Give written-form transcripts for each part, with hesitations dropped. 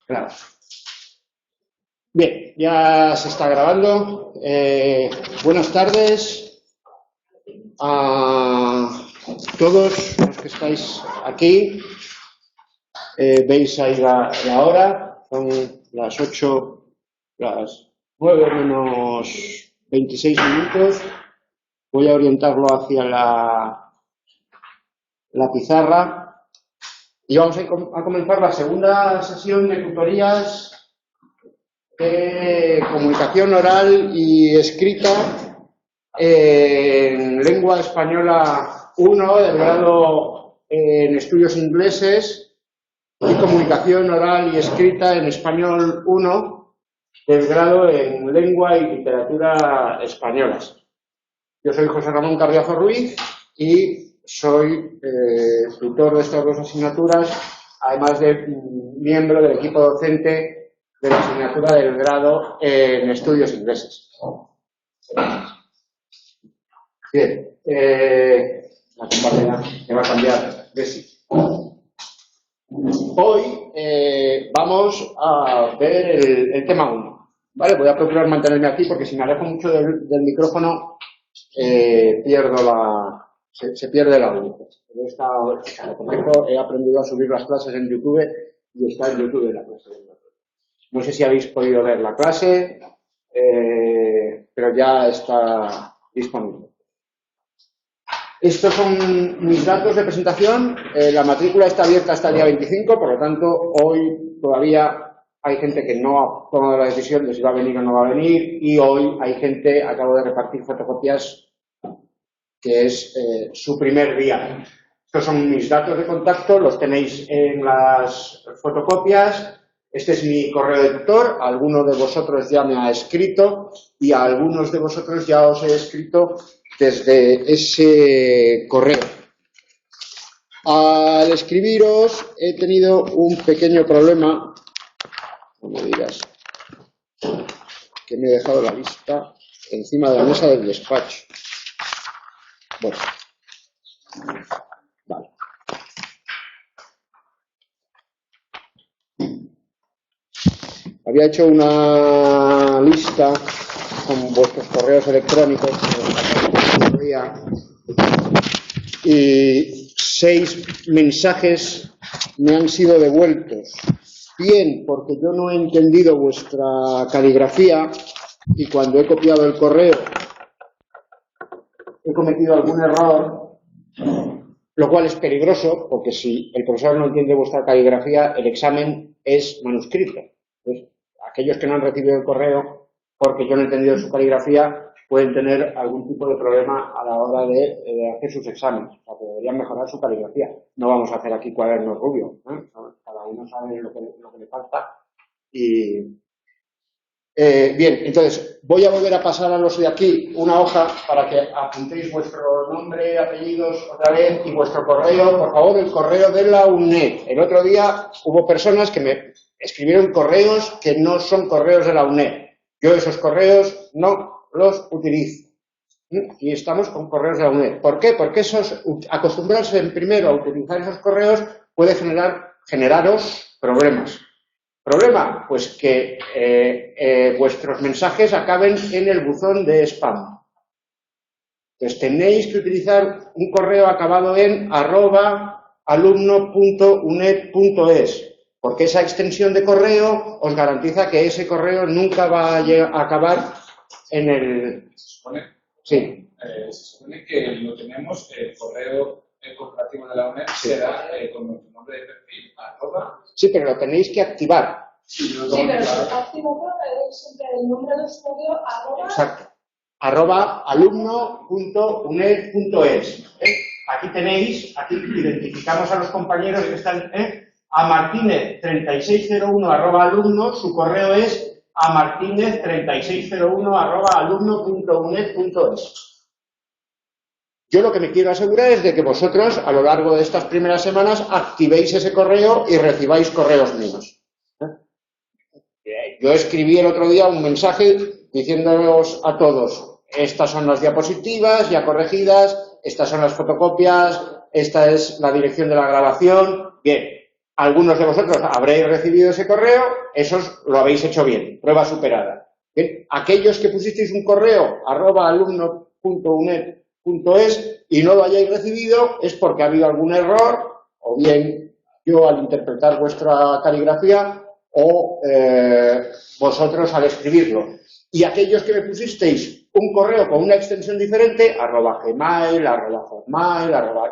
Claro. Bien, ya se está grabando. Buenas tardes a todos los que estáis aquí. Veis ahí la hora, son las 8, las 9 menos 26 minutos. Voy a orientarlo hacia la pizarra y vamos a comenzar la segunda sesión de tutorías de comunicación oral y escrita en lengua española 1 del grado en estudios ingleses y comunicación oral y escrita en español 1 del grado en lengua y literatura españolas. Yo soy José Ramón Carriazo Ruiz y soy tutor de estas dos asignaturas, además de miembro del equipo docente de la asignatura del grado en estudios ingleses. Bien, la compañera que va a cambiar de sí. Hoy vamos a ver el tema 1. ¿Vale? Voy a procurar mantenerme aquí porque si me alejo mucho del micrófono se pierde el audio. He aprendido a subir las clases en YouTube y está en YouTube la clase. No sé si habéis podido ver la clase, pero ya está disponible. Estos son mis datos de presentación. La matrícula está abierta hasta el día 25, por lo tanto, hoy todavía hay gente que no ha tomado la decisión de si va a venir o no va a venir, y hoy hay gente, acabo de repartir fotocopias, que es su primer día. Estos son mis datos de contacto, los tenéis en las fotocopias. Este es mi correo de tutor, alguno de vosotros ya me ha escrito y a algunos de vosotros ya os he escrito desde ese correo. Al escribiros he tenido un pequeño problema, no me digas que me he dejado la lista encima de la mesa del despacho. Bueno, vale. Había hecho una lista con vuestros correos electrónicos y 6 mensajes me han sido devueltos. Bien, porque yo no he entendido vuestra caligrafía y cuando he copiado el correo he cometido algún error, lo cual es peligroso porque si el profesor no entiende vuestra caligrafía, el examen es manuscrito. Entonces, aquellos que no han recibido el correo porque yo no he entendido su caligrafía pueden tener algún tipo de problema a la hora de hacer sus exámenes. O sea, que deberían mejorar su caligrafía. No vamos a hacer aquí cuadernos rubios, ¿eh? Cada uno sabe lo que le falta. Y bien, entonces voy a volver a pasar a los de aquí una hoja para que apuntéis vuestro nombre, apellidos otra vez y vuestro correo. Por favor, el correo de la UNED. El otro día hubo personas que me escribieron correos que no son correos de la UNED. Yo esos correos no los utilizo. Y estamos con correos de la UNED. ¿Por qué? Porque acostumbrarse primero a utilizar esos correos puede generaros problemas. ¿Problema? Pues que vuestros mensajes acaben en el buzón de spam. Entonces tenéis que utilizar un correo acabado en @alumno.uned.es. Porque esa extensión de correo os garantiza que ese correo nunca va a acabar en el... ¿Se supone? Sí. Se supone que lo tenemos, el correo corporativo de la UNED será con nuestro nombre de perfil, @. Sí, pero lo tenéis que activar. Sí, pero si activo siempre el nombre de usuario @. Exacto. @alumno.uned.es. Aquí tenéis, aquí identificamos a los compañeros que están... A Martínez 3601 @alumno, su correo es amartinez3601 @alumno.uned.es. Yo lo que me quiero asegurar es de que vosotros a lo largo de estas primeras semanas activéis ese correo y recibáis correos míos. Yo escribí el otro día un mensaje diciéndoos a todos, estas son las diapositivas ya corregidas, estas son las fotocopias, esta es la dirección de la grabación. Bien. Algunos de vosotros habréis recibido ese correo, esos lo habéis hecho bien, prueba superada. Bien, aquellos que pusisteis un correo @alumno.uned.es y no lo hayáis recibido es porque ha habido algún error, o bien yo al interpretar vuestra caligrafía, o vosotros al escribirlo. Y aquellos que me pusisteis un correo con una extensión diferente, @gmail, @hotmail,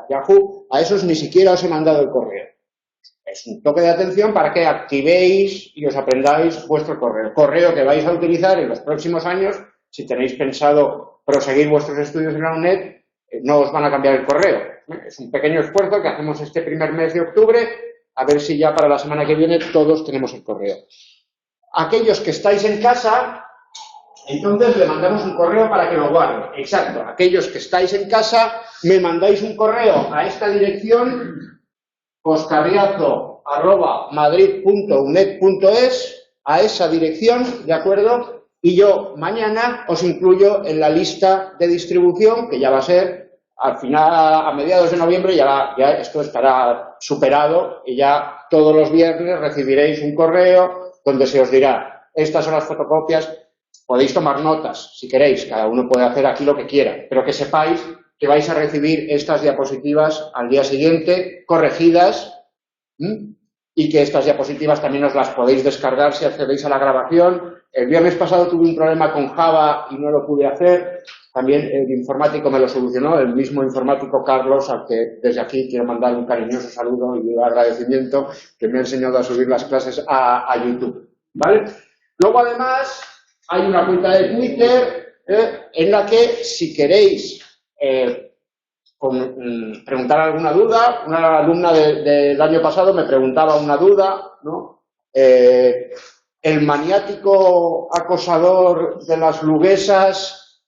@yahoo, a esos ni siquiera os he mandado el correo. Es un toque de atención para que activéis y os aprendáis vuestro correo. Correo que vais a utilizar en los próximos años, si tenéis pensado proseguir vuestros estudios en la UNED, no os van a cambiar el correo. Es un pequeño esfuerzo que hacemos este primer mes de octubre, a ver si ya para la semana que viene todos tenemos el correo. Aquellos que estáis en casa, entonces le mandamos un correo para que lo guarde. Exacto, aquellos que estáis en casa, me mandáis un correo a esta dirección, coscarriazo@madrid.uned.es, a esa dirección, ¿de acuerdo? Y yo mañana os incluyo en la lista de distribución, que ya va a ser al final, a mediados de noviembre, ya esto estará superado y ya todos los viernes recibiréis un correo donde se os dirá, estas son las fotocopias, podéis tomar notas si queréis, cada uno puede hacer aquí lo que quiera, pero que sepáis que vais a recibir estas diapositivas al día siguiente, corregidas, y que estas diapositivas también os las podéis descargar si accedéis a la grabación. El viernes pasado tuve un problema con Java y no lo pude hacer, también el informático me lo solucionó, el mismo informático Carlos, al que desde aquí quiero mandar un cariñoso saludo y un agradecimiento, que me ha enseñado a subir las clases a YouTube, ¿vale? Luego, además, hay una cuenta de Twitter en la que, si queréis preguntar alguna duda, una alumna del año pasado me preguntaba una duda, ¿no? El maniático acosador de las luguesas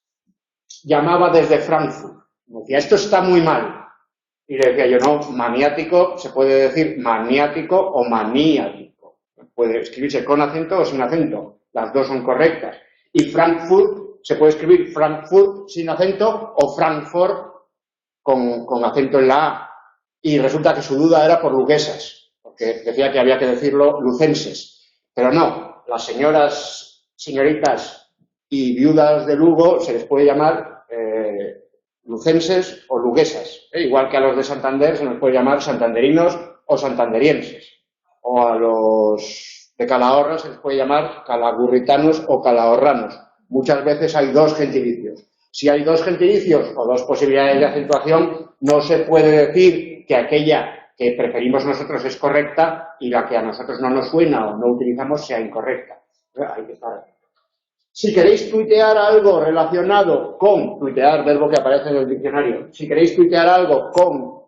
llamaba desde Frankfurt. Me decía, esto está muy mal. Y le decía yo, no, maniático, se puede decir maniático o maníaco. Puede escribirse con acento o sin acento. Las dos son correctas. Y Frankfurt, se puede escribir Frankfurt sin acento o Frankfurt con acento en la A. Y resulta que su duda era por luguesas, porque decía que había que decirlo lucenses. Pero no, las señoritas y viudas de Lugo se les puede llamar lucenses o luguesas. Igual que a los de Santander se nos puede llamar santanderinos o santanderienses. O a los de Calahorra se les puede llamar calagurritanos o calahorranos. Muchas veces hay dos gentilicios. Si hay dos gentilicios o dos posibilidades de acentuación, no se puede decir que aquella que preferimos nosotros es correcta y la que a nosotros no nos suena o no utilizamos sea incorrecta. Hay que estar. Si queréis tuitear algo relacionado con, tuitear, verbo que aparece en el diccionario, si queréis tuitear algo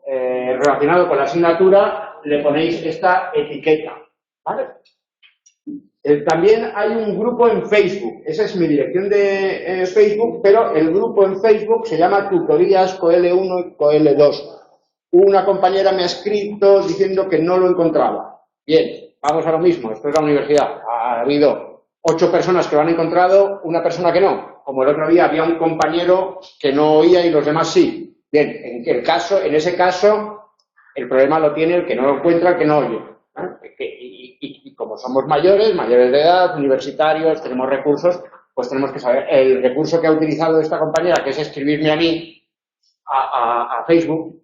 relacionado con la asignatura, le ponéis esta etiqueta, ¿vale? También hay un grupo en Facebook, esa es mi dirección de Facebook, pero el grupo en Facebook se llama Tutorías COEL1 y COEL2. Una compañera me ha escrito diciendo que no lo encontraba. Bien, vamos a lo mismo, esto es la universidad. Ha habido 8 personas que lo han encontrado, una persona que no. Como el otro día había un compañero que no oía y los demás sí. Bien, en ese caso, el problema lo tiene el que no lo encuentra, el que no oye. Y como somos mayores de edad, universitarios, tenemos recursos, pues tenemos que saber. El recurso que ha utilizado esta compañera, que es escribirme a mí a Facebook,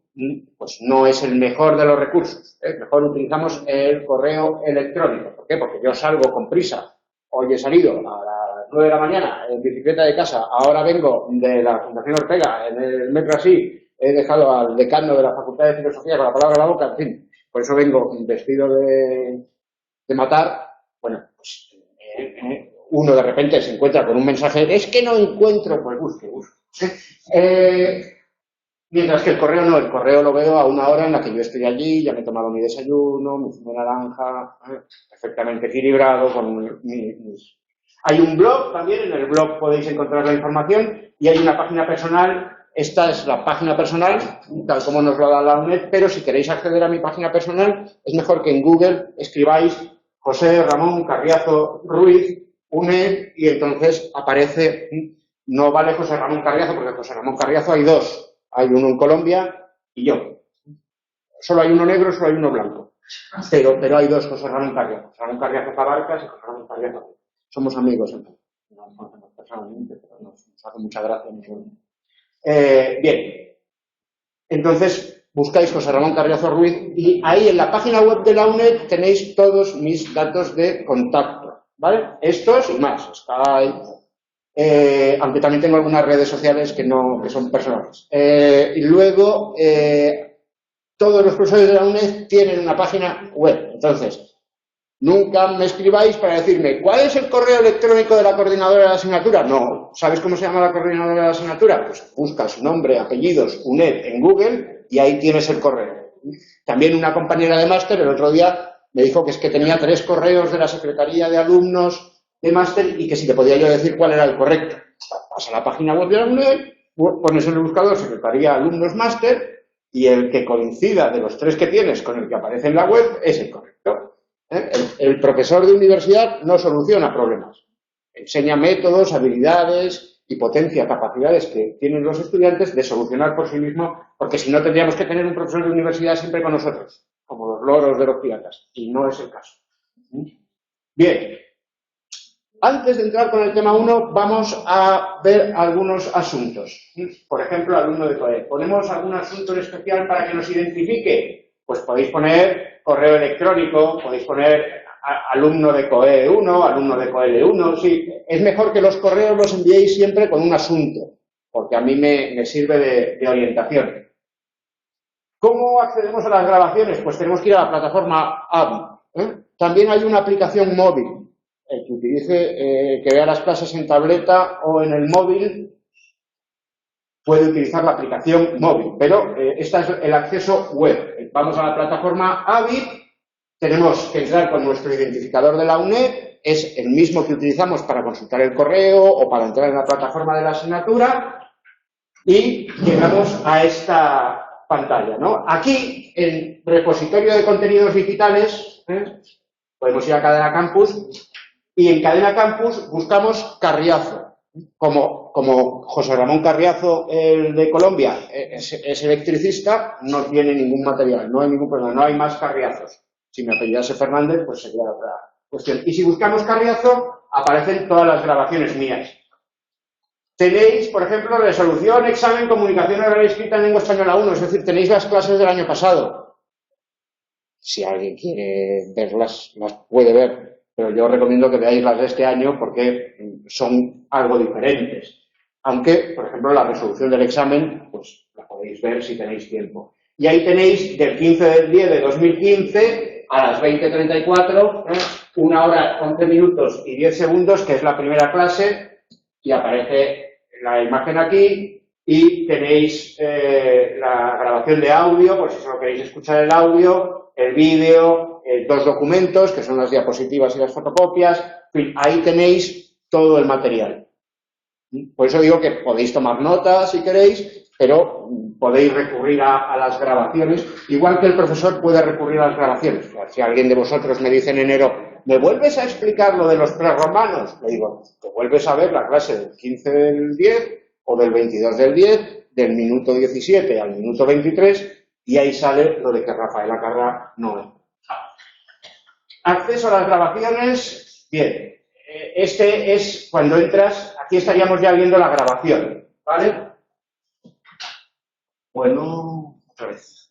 pues no es el mejor de los recursos. Mejor utilizamos el correo electrónico. ¿Por qué? Porque yo salgo con prisa. Hoy he salido a las 9 de la mañana en bicicleta de casa. Ahora vengo de la Fundación Ortega, en el metro así. He dejado al decano de la Facultad de Filosofía con la palabra en la boca, en fin. Por eso vengo vestido de matar. Bueno, pues uno de repente se encuentra con un mensaje, es que no encuentro, pues busque. Mientras que el correo no, el correo lo veo a una hora en la que yo estoy allí, ya me he tomado mi desayuno, mi zumo de naranja, perfectamente equilibrado con mis... Hay un blog también, en el blog podéis encontrar la información y hay una página personal. Esta es la página personal, tal como nos lo da la UNED, pero si queréis acceder a mi página personal, es mejor que en Google escribáis José Ramón Carriazo Ruiz, UNED, y entonces aparece, no vale José Ramón Carriazo, porque José Ramón Carriazo hay dos. Hay uno en Colombia y yo. Solo hay uno negro, solo hay uno blanco. Pero hay dos, José Ramón Carriazo. José Ramón Carriazo Cabarcas y José Ramón Carriazo. Somos amigos, no nos conocemos personalmente, pero nos hace mucha gracia. Bien, entonces buscáis José Ramón Carriazo Ruiz y ahí en la página web de la UNED tenéis todos mis datos de contacto, ¿vale? Estos y más, Skype, aunque también tengo algunas redes sociales que son personales. Y luego, todos los profesores de la UNED tienen una página web, entonces nunca me escribáis para decirme ¿cuál es el correo electrónico de la coordinadora de la asignatura? No. ¿Sabes cómo se llama la coordinadora de la asignatura? Pues buscas nombre, apellidos, UNED en Google y ahí tienes el correo. También una compañera de máster el otro día me dijo que es que tenía 3 correos de la Secretaría de Alumnos de máster y que si le podía yo decir cuál era el correcto. Vas a la página web de la UNED, pones en el buscador Secretaría Alumnos Máster y el que coincida de los 3 que tienes con el que aparece en la web es el correcto. El profesor de universidad no soluciona problemas. Enseña métodos, habilidades y potencia capacidades que tienen los estudiantes de solucionar por sí mismo, porque si no tendríamos que tener un profesor de universidad siempre con nosotros, como los loros de los piratas, y no es el caso. Bien, antes de entrar con el tema 1, vamos a ver algunos asuntos. Por ejemplo, alumno de COE. ¿Ponemos algún asunto en especial para que nos identifique? Pues podéis poner correo electrónico, podéis poner alumno de COE 1, alumno de COEL 1, sí. Es mejor que los correos los enviéis siempre con un asunto, porque a mí me sirve de orientación. ¿Cómo accedemos a las grabaciones? Pues tenemos que ir a la plataforma AVI. También hay una aplicación móvil. El que utilice, que vea las clases en tableta o en el móvil, puede utilizar la aplicación móvil, pero este es el acceso web. Vamos a la plataforma AVI, tenemos que entrar con nuestro identificador de la UNED, es el mismo que utilizamos para consultar el correo o para entrar en la plataforma de la asignatura y llegamos a esta pantalla, ¿no? Aquí, en repositorio de contenidos digitales, podemos ir a Cadena Campus y en Cadena Campus buscamos Carriazo. Como José Ramón Carriazo, el de Colombia, es electricista, no tiene ningún material, no hay ningún problema, no hay más Carriazos. Si me apellidase Fernández, pues sería otra cuestión. Y si buscamos Carriazo, aparecen todas las grabaciones mías. Tenéis, por ejemplo, resolución, examen, comunicación oral y escrita en lengua española 1, es decir, tenéis las clases del año pasado. Si alguien quiere verlas, las puede ver. Pero yo recomiendo que veáis las de este año porque son algo diferentes. Aunque, por ejemplo, la resolución del examen, pues la podéis ver si tenéis tiempo. Y ahí tenéis del 15 del 10 de 2015 a las 20:34, 1 hora, 11 minutos y 10 segundos, que es la primera clase, y aparece la imagen aquí, y tenéis la grabación de audio, por si solo queréis escuchar el audio, el vídeo, 2 documentos, que son las diapositivas y las fotocopias, en fin, ahí tenéis todo el material. Por eso digo que podéis tomar notas si queréis, pero podéis recurrir a las grabaciones, igual que el profesor puede recurrir a las grabaciones. Si alguien de vosotros me dice en enero, ¿me vuelves a explicar lo de los prerromanos? Le digo, ¿te vuelves a ver la clase del 15 del 10 o del 22 del 10, del minuto 17 al minuto 23, y ahí sale lo de que Rafael Acarrá no es. Acceso a las grabaciones, bien, este es cuando entras, aquí estaríamos ya viendo la grabación, ¿vale? Bueno, otra vez.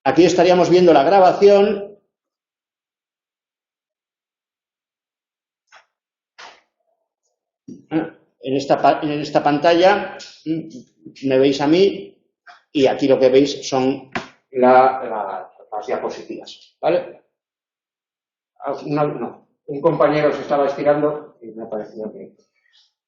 Aquí estaríamos viendo la grabación. En esta pantalla me veis a mí y aquí lo que veis son las diapositivas, ¿vale? Un compañero se estaba estirando y me ha parecido que...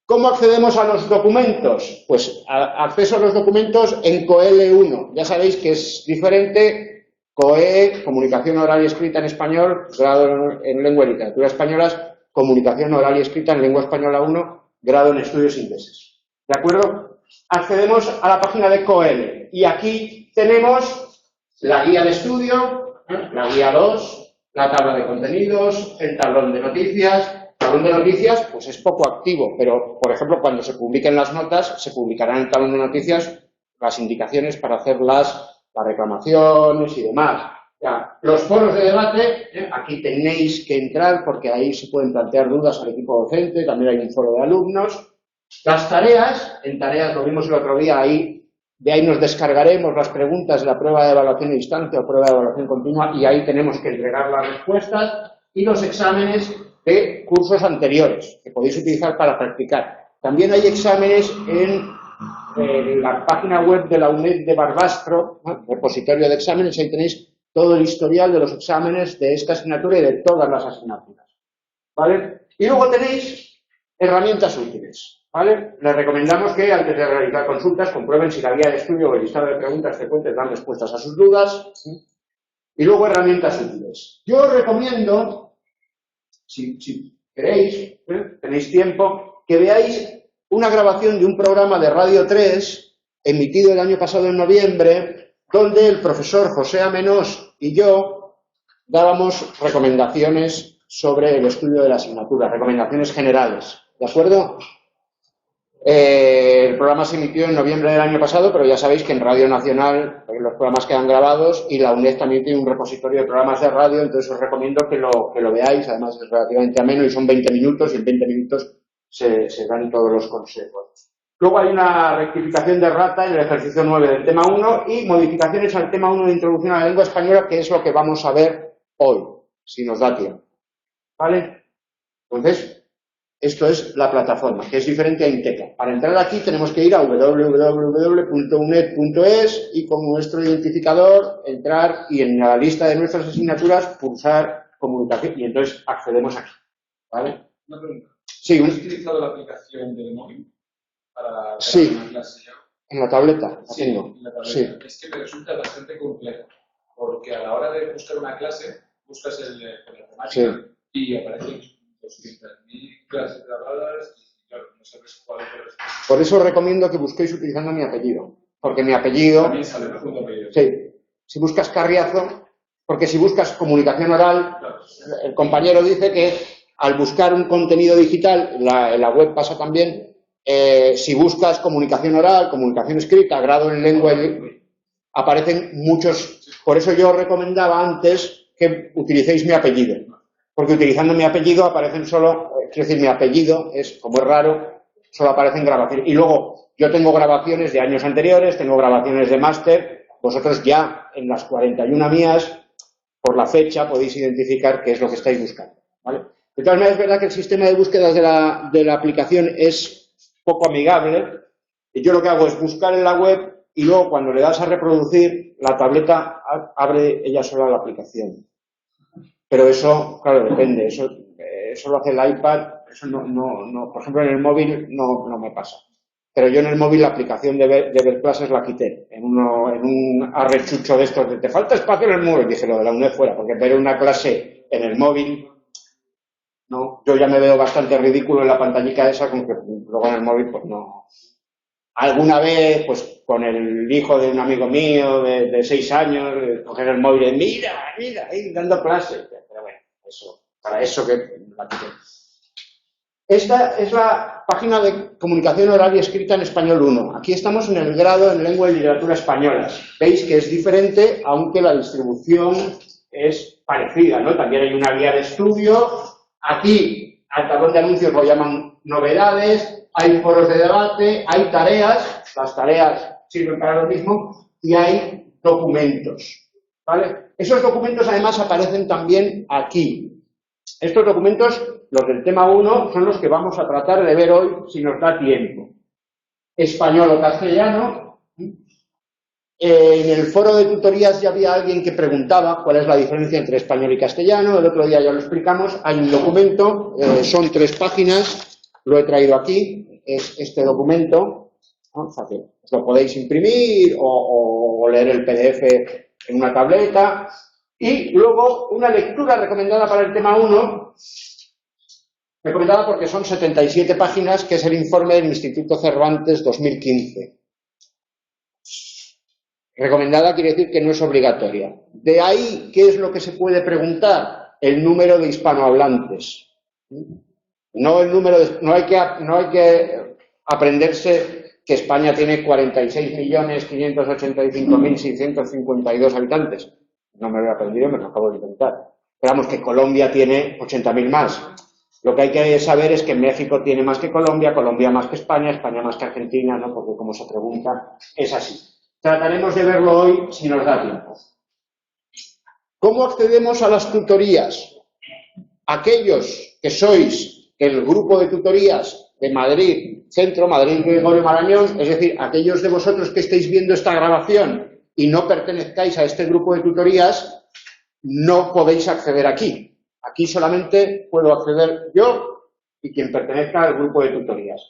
¿Cómo accedemos a los documentos? Pues acceso a los documentos en COEL 1. Ya sabéis que es diferente. COE, comunicación oral y escrita en español, grado en lengua y literatura españolas, comunicación oral y escrita en lengua española 1, grado en estudios ingleses. ¿De acuerdo? Accedemos a la página de COEL y aquí tenemos la guía de estudio, la guía 2, la tabla de contenidos, el tablón de noticias. El tablón de noticias pues es poco activo, pero por ejemplo cuando se publiquen las notas se publicarán en el tablón de noticias las indicaciones para hacer las reclamaciones y demás. Ya, los foros de debate, aquí tenéis que entrar porque ahí se pueden plantear dudas al equipo docente, también hay un foro de alumnos. Las tareas, en tareas lo vimos el otro día, ahí, de ahí nos descargaremos las preguntas de la prueba de evaluación a distancia o prueba de evaluación continua y ahí tenemos que entregar las respuestas y los exámenes de cursos anteriores que podéis utilizar para practicar. También hay exámenes en la página web de la UNED de Barbastro, ¿no? Repositorio de exámenes, ahí tenéis todo el historial de los exámenes de esta asignatura y de todas las asignaturas, ¿vale? Y luego tenéis herramientas útiles, ¿vale? Les recomendamos que antes de realizar consultas comprueben si la guía de estudio o el listado de preguntas frecuentes dan respuestas a sus dudas, ¿sí? Y luego herramientas útiles. Yo os recomiendo, si queréis, tenéis tiempo, que veáis una grabación de un programa de Radio 3 emitido el año pasado en noviembre, donde el profesor José Amenós y yo dábamos recomendaciones sobre el estudio de la asignatura, recomendaciones generales, ¿de acuerdo? El programa se emitió en noviembre del año pasado, pero ya sabéis que en Radio Nacional los programas quedan grabados y la UNED también tiene un repositorio de programas de radio, entonces os recomiendo que lo veáis, además es relativamente ameno y son 20 minutos y en 20 minutos se dan todos los consejos. Luego hay una rectificación de errata en el ejercicio 9 del tema 1 y modificaciones al tema 1 de introducción a la lengua española, que es lo que vamos a ver hoy, si nos da tiempo. ¿Vale? Entonces, esto es la plataforma, que es diferente a Inteca. Para entrar aquí tenemos que ir a www.uned.es y con nuestro identificador entrar y en la lista de nuestras asignaturas pulsar comunicación y entonces accedemos aquí. ¿Vale? Una pregunta. Sí, ¿Has utilizado la aplicación del móvil para sí, una clase ya? en la tableta la Sí, tengo. en la tableta. Sí. Es que me resulta bastante complejo, porque a la hora de buscar una clase, buscas la temática Sí. y aparecen 200.000 clases grabadas y claro, no sabes cuál es. Por eso os recomiendo que busquéis utilizando mi apellido, porque mi apellido... También sale junto a apellido. Sí. Si buscas Carriazo, porque si buscas comunicación oral, Claro. el compañero dice que al buscar un contenido digital, en la web pasa también, si buscas comunicación oral, comunicación escrita, grado en lengua, aparecen muchos. Por eso yo os recomendaba antes que utilicéis mi apellido, porque utilizando mi apellido aparecen solo, quiero decir, mi apellido es, como es raro, solo aparecen grabaciones. Y luego, yo tengo grabaciones de años anteriores, tengo grabaciones de máster, vosotros ya en las 41 mías, por la fecha, podéis identificar qué es lo que estáis buscando, ¿vale? De todas maneras, es verdad que el sistema de búsquedas de la aplicación es poco amigable. Y yo lo que hago es buscar en la web y luego cuando le das a reproducir, la tableta abre ella sola la aplicación. Pero eso, claro, depende. Eso lo hace el iPad. Eso no, por ejemplo, en el móvil no me pasa. Pero yo en el móvil la aplicación de ver clases la quité. En un arrechucho de estos de te falta espacio en el móvil. Dije lo de la UNED fuera, porque ver una clase en el móvil... No, yo ya me veo bastante ridículo en la pantallica esa, con que luego en el móvil, pues no. Alguna vez, pues con el hijo de un amigo mío de 6 años, coger el móvil y mira, ahí dando clase. Pero bueno, eso, para eso que la quité. Esta es la página de comunicación oral y escrita en español 1. Aquí estamos en el grado en lengua y literatura españolas. Veis que es diferente, aunque la distribución es parecida, ¿no? También hay una guía de estudio. Aquí, al tablón de anuncios lo llaman novedades, hay foros de debate, hay tareas, las tareas sirven para lo mismo, y hay documentos, ¿vale? Esos documentos además aparecen también aquí. Estos documentos, los del tema 1, son los que vamos a tratar de ver hoy si nos da tiempo. Español o castellano. En el foro de tutorías ya había alguien que preguntaba cuál es la diferencia entre español y castellano. El otro día ya lo explicamos. Hay un documento, son 3 páginas, lo he traído aquí, es este documento, ¿no? Fácil. Lo podéis imprimir o leer el PDF en una tableta. Y luego una lectura recomendada para el tema 1, recomendada porque son 77 páginas, que es el informe del Instituto Cervantes 2015. Recomendada quiere decir que no es obligatoria. De ahí, ¿qué es lo que se puede preguntar? El número de hispanohablantes. No el número no hay que aprenderse que España tiene 46.585.652 habitantes. No me lo he aprendido, me lo acabo de inventar. Pero vamos, que Colombia tiene 80.000 más. Lo que hay que saber es que México tiene más que Colombia, Colombia más que España, España más que Argentina, ¿no? Porque como se pregunta, es así. Trataremos de verlo hoy si nos da tiempo. ¿Cómo accedemos a las tutorías? Aquellos que sois el grupo de tutorías de Madrid, Centro, Madrid Gregorio Marañón, es decir, aquellos de vosotros que estáis viendo esta grabación y no pertenezcáis a este grupo de tutorías, no podéis acceder aquí. Aquí solamente puedo acceder yo y quien pertenezca al grupo de tutorías.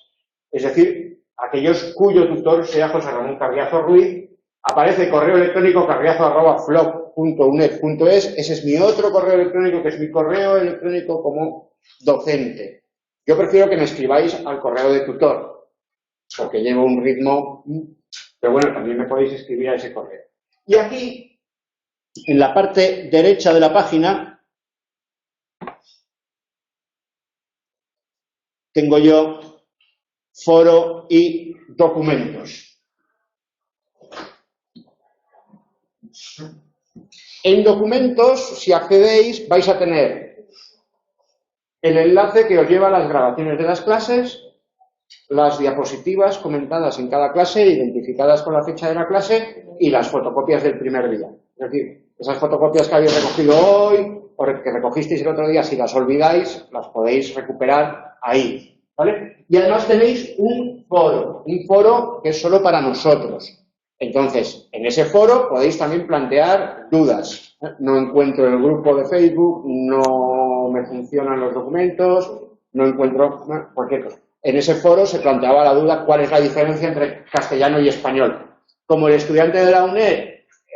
Es decir, aquellos cuyo tutor sea José Ramón Carriazo Ruiz. Aparece correo electrónico carriazo@flop.uned.es. Ese es mi otro correo electrónico, que es mi correo electrónico como docente. Yo prefiero que me escribáis al correo de tutor, porque llevo un ritmo, pero bueno, también me podéis escribir a ese correo. Y aquí, en la parte derecha de la página, tengo yo foro y documentos. En documentos, si accedéis, vais a tener el enlace que os lleva a las grabaciones de las clases, las diapositivas comentadas en cada clase, identificadas con la fecha de la clase, y las fotocopias del primer día. Es decir, esas fotocopias que habéis recogido hoy, o que recogisteis el otro día, si las olvidáis, las podéis recuperar ahí, ¿vale? Y además tenéis un foro que es solo para nosotros. Entonces, en ese foro podéis también plantear dudas. No encuentro el grupo de Facebook, no me funcionan los documentos, no encuentro cualquier cosa. En ese foro se planteaba la duda cuál es la diferencia entre castellano y español. Como el estudiante de la UNED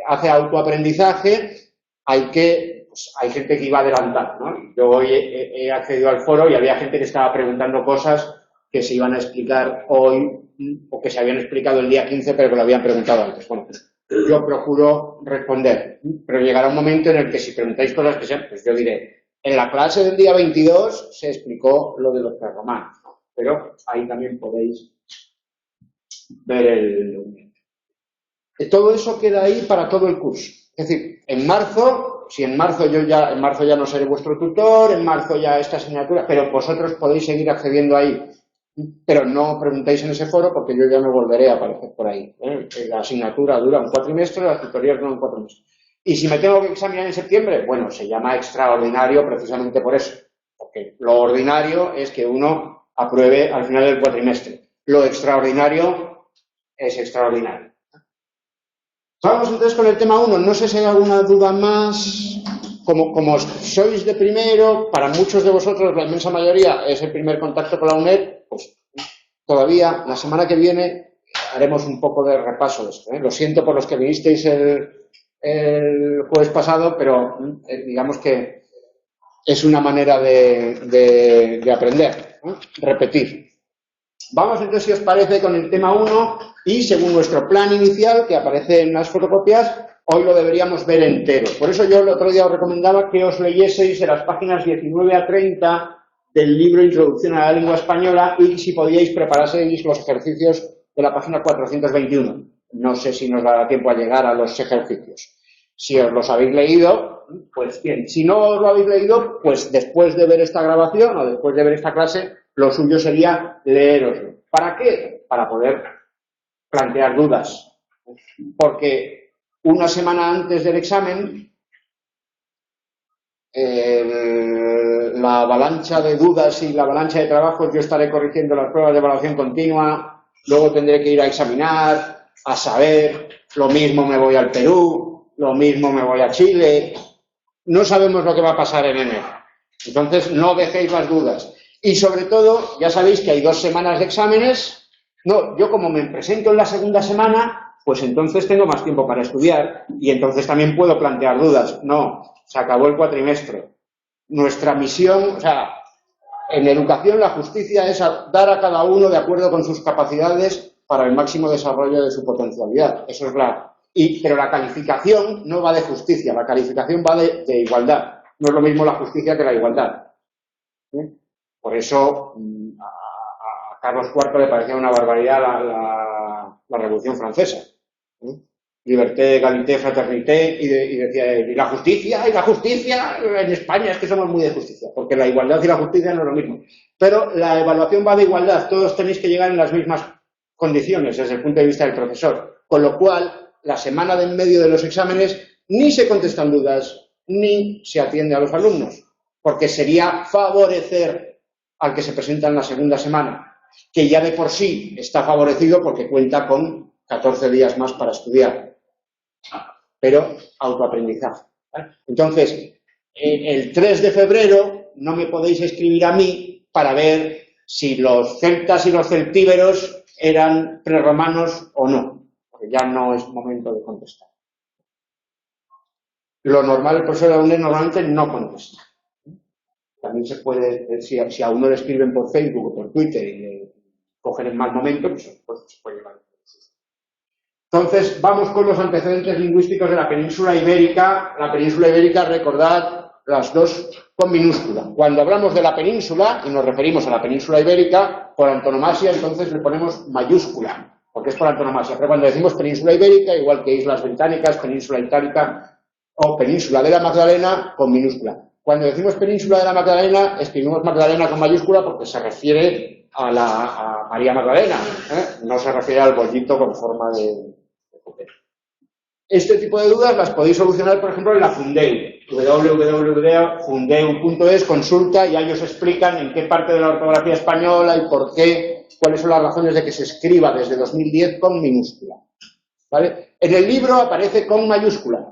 hace autoaprendizaje, hay gente que iba a adelantar, ¿no? Yo hoy he accedido al foro y había gente que estaba preguntando cosas que se iban a explicar hoy o que se habían explicado el día 15 pero que lo habían preguntado antes. Bueno, pues yo procuro responder, pero llegará un momento en el que si preguntáis cosas que sean, pues yo diré, en la clase del día 22 se explicó lo de los prerromanos, pero ahí también podéis ver el documento. Todo eso queda ahí para todo el curso. Es decir, en marzo, si en marzo en marzo ya no seré vuestro tutor, en marzo ya esta asignatura, pero vosotros podéis seguir accediendo ahí. Pero no preguntéis en ese foro porque yo ya me volveré a aparecer por ahí. La asignatura dura un cuatrimestre, las tutorías duran 4 meses. Y si me tengo que examinar en septiembre, bueno, se llama extraordinario precisamente por eso. Porque lo ordinario es que uno apruebe al final del cuatrimestre. Lo extraordinario es extraordinario. Vamos entonces con el tema 1. No sé si hay alguna duda más. Como sois de primero, para muchos de vosotros, la inmensa mayoría, es el primer contacto con la UNED, pues todavía la semana que viene haremos un poco de repaso de esto. Lo siento por los que vinisteis el jueves pasado, pero digamos que es una manera de aprender, repetir. Vamos entonces, si os parece, con el tema 1 y según nuestro plan inicial, que aparece en las fotocopias, hoy lo deberíamos ver entero. Por eso yo el otro día os recomendaba que os leyeseis en las páginas 19 a 30 del libro Introducción a la Lengua Española y si podíais preparaseis los ejercicios de la página 421. No sé si nos dará tiempo a llegar a los ejercicios. Si os los habéis leído, pues bien. Si no os lo habéis leído, pues después de ver esta grabación o después de ver esta clase, lo suyo sería leeroslo. ¿Para qué? Para poder plantear dudas. Porque una semana antes del examen, la avalancha de dudas y la avalancha de trabajos, yo estaré corrigiendo las pruebas de evaluación continua, luego tendré que ir a examinar, a saber, lo mismo me voy al Perú, lo mismo me voy a Chile, no sabemos lo que va a pasar en enero. Entonces, no dejéis las dudas. Y sobre todo, ya sabéis que hay 2 semanas de exámenes. No, yo como me presento en la segunda semana, pues entonces tengo más tiempo para estudiar y entonces también puedo plantear dudas. No, se acabó el cuatrimestre. Nuestra misión, o sea, en educación la justicia es dar a cada uno de acuerdo con sus capacidades para el máximo desarrollo de su potencialidad. Eso es pero la calificación no va de justicia, la calificación va de igualdad. No es lo mismo la justicia que la igualdad. Por eso a Carlos IV le parecía una barbaridad la Revolución Francesa. liberté, égalité, fraternité, y decía, y la justicia en España es que somos muy de justicia, porque la igualdad y la justicia no es lo mismo. Pero la evaluación va de igualdad, todos tenéis que llegar en las mismas condiciones desde el punto de vista del profesor, con lo cual la semana de en medio de los exámenes ni se contestan dudas, ni se atiende a los alumnos, porque sería favorecer al que se presenta en la segunda semana, que ya de por sí está favorecido porque cuenta con 14 días más para estudiar, pero autoaprendizaje, ¿vale? Entonces, el 3 de febrero no me podéis escribir a mí para ver si los celtas y los celtíberos eran prerromanos o no, porque ya no es momento de contestar. Lo normal, el profesor de la UNED normalmente no contesta. También se puede, si a uno le escriben por Facebook o por Twitter y le cogen en mal momento, pues se puede llevar. Entonces, vamos con los antecedentes lingüísticos de la península ibérica. La península ibérica, recordad, las dos con minúscula. Cuando hablamos de la península y nos referimos a la península ibérica, por antonomasia, entonces le ponemos mayúscula, porque es por antonomasia. Pero cuando decimos península ibérica, igual que islas británicas, península itálica o península de la Magdalena, con minúscula. Cuando decimos península de la Magdalena, escribimos Magdalena con mayúscula porque se refiere a María Magdalena, no se refiere al bollito con forma de copete. Este tipo de dudas las podéis solucionar, por ejemplo, en la Fundeu. www.fundeu.es, consulta y ahí os explican en qué parte de la ortografía española y por qué, cuáles son las razones de que se escriba desde 2010 con minúscula, ¿vale? En el libro aparece con mayúscula.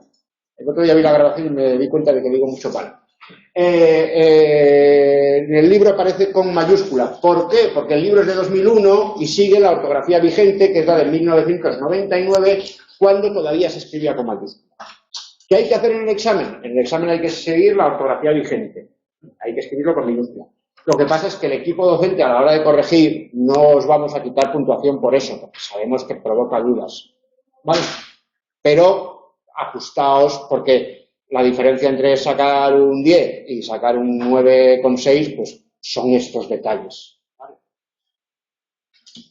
El otro día vi la grabación y me di cuenta de que digo mucho mal. En el libro aparece con mayúscula. ¿Por qué? Porque el libro es de 2001 y sigue la ortografía vigente, que es la de 1999, cuando todavía se escribía con mayúscula. ¿Qué hay que hacer en el examen? En el examen hay que seguir la ortografía vigente. Hay que escribirlo con minúscula. Lo que pasa es que el equipo docente, a la hora de corregir, no os vamos a quitar puntuación por eso, porque sabemos que provoca dudas, ¿vale? Pero ajustaos, porque la diferencia entre sacar un 10 y sacar un 9,6, pues son estos detalles, ¿vale?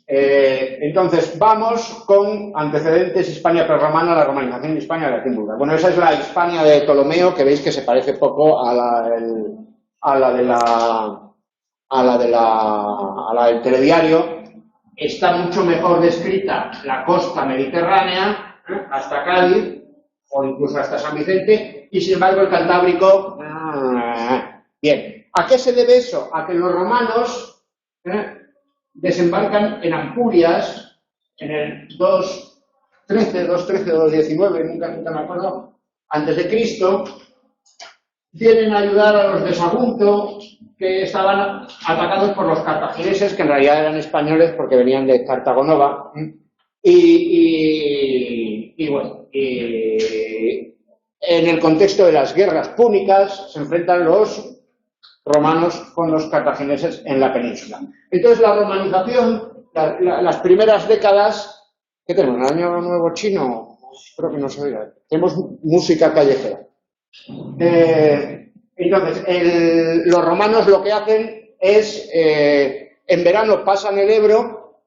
Entonces, vamos con antecedentes Hispania prerromana, la romanización de Hispania de latín vulgar. Bueno, esa es la Hispania de Ptolomeo, que veis que se parece poco a la del telediario. Está mucho mejor descrita la costa mediterránea, hasta Cádiz, o incluso hasta San Vicente, y sin embargo el Cantábrico, bien. ¿A qué se debe eso? A que los romanos desembarcan en Ampurias en el 213, 219, nunca me acuerdo, antes de Cristo. Vienen a ayudar a los de Sagunto, que estaban atacados por los cartagineses, que en realidad eran españoles porque venían de Cartagonova. Y bueno, en el contexto de las guerras púnicas se enfrentan los romanos con los cartagineses en la península. Entonces la romanización, las primeras décadas, ¿qué tenemos? ¿El año nuevo chino? Creo que no se oiga. Tenemos música callejera. Entonces, los romanos lo que hacen es, en verano pasan el Ebro,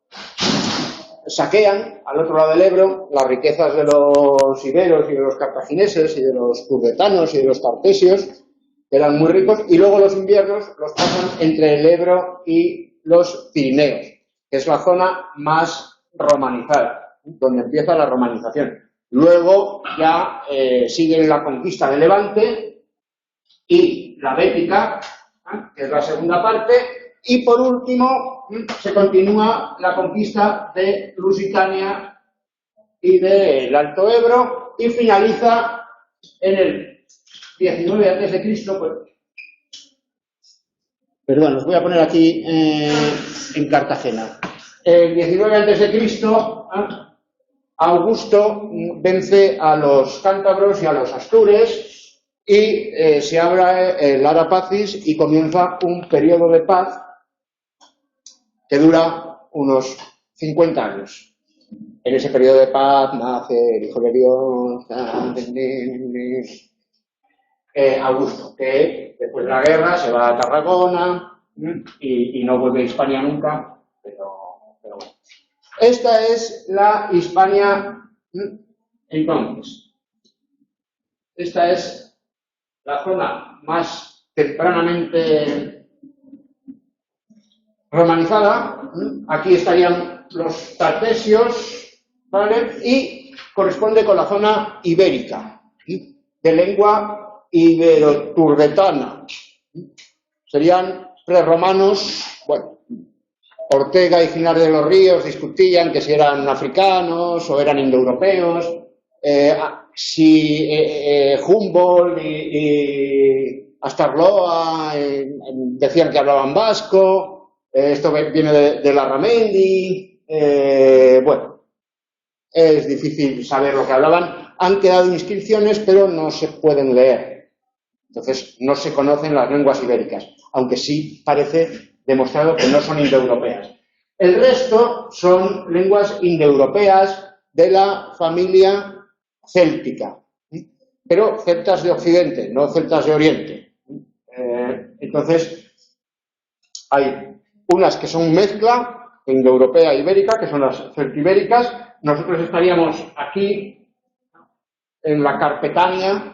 saquean al otro lado del Ebro las riquezas de los iberos y de los cartagineses y de los turdetanos y de los tartesios, que eran muy ricos, y luego los inviernos los pasan entre el Ebro y los Pirineos, que es la zona más romanizada, donde empieza la romanización. Luego ya siguen la conquista de Levante y la Bética, que es la segunda parte, y por último se continúa la conquista de Lusitania y del Alto Ebro y finaliza en el 19 a.C. Pues, perdón, os voy a poner aquí en Cartagena. El 19 a.C. Augusto vence a los cántabros y a los astures y se abre el Ara Pacis y comienza un periodo de paz que dura unos 50 años. En ese periodo de paz nace el Hijo de Dios, Augusto, que después de la guerra se va a Tarragona y no vuelve a Hispania nunca, pero bueno. Esta es la Hispania Entonces, esta es la zona más tempranamente romanizada. Aquí estarían los tartesios, ¿vale? Y corresponde con la zona ibérica, de lengua ibero-turbetana. Serían prerromanos. Bueno, Ortega y Ginar de los Ríos discutían que si eran africanos o eran indoeuropeos. Si Humboldt y Astarloa decían que hablaban vasco. Esto viene de Larramendi. Bueno, es difícil saber lo que hablaban. Han quedado inscripciones, pero no se pueden leer. Entonces, no se conocen las lenguas ibéricas, aunque sí parece demostrado que no son indoeuropeas. El resto son lenguas indoeuropeas de la familia céltica, pero celtas de Occidente, no celtas de Oriente. Entonces, hay unas que son mezcla indoeuropea e ibérica, que son las celtibéricas. Nosotros estaríamos aquí en la Carpetania,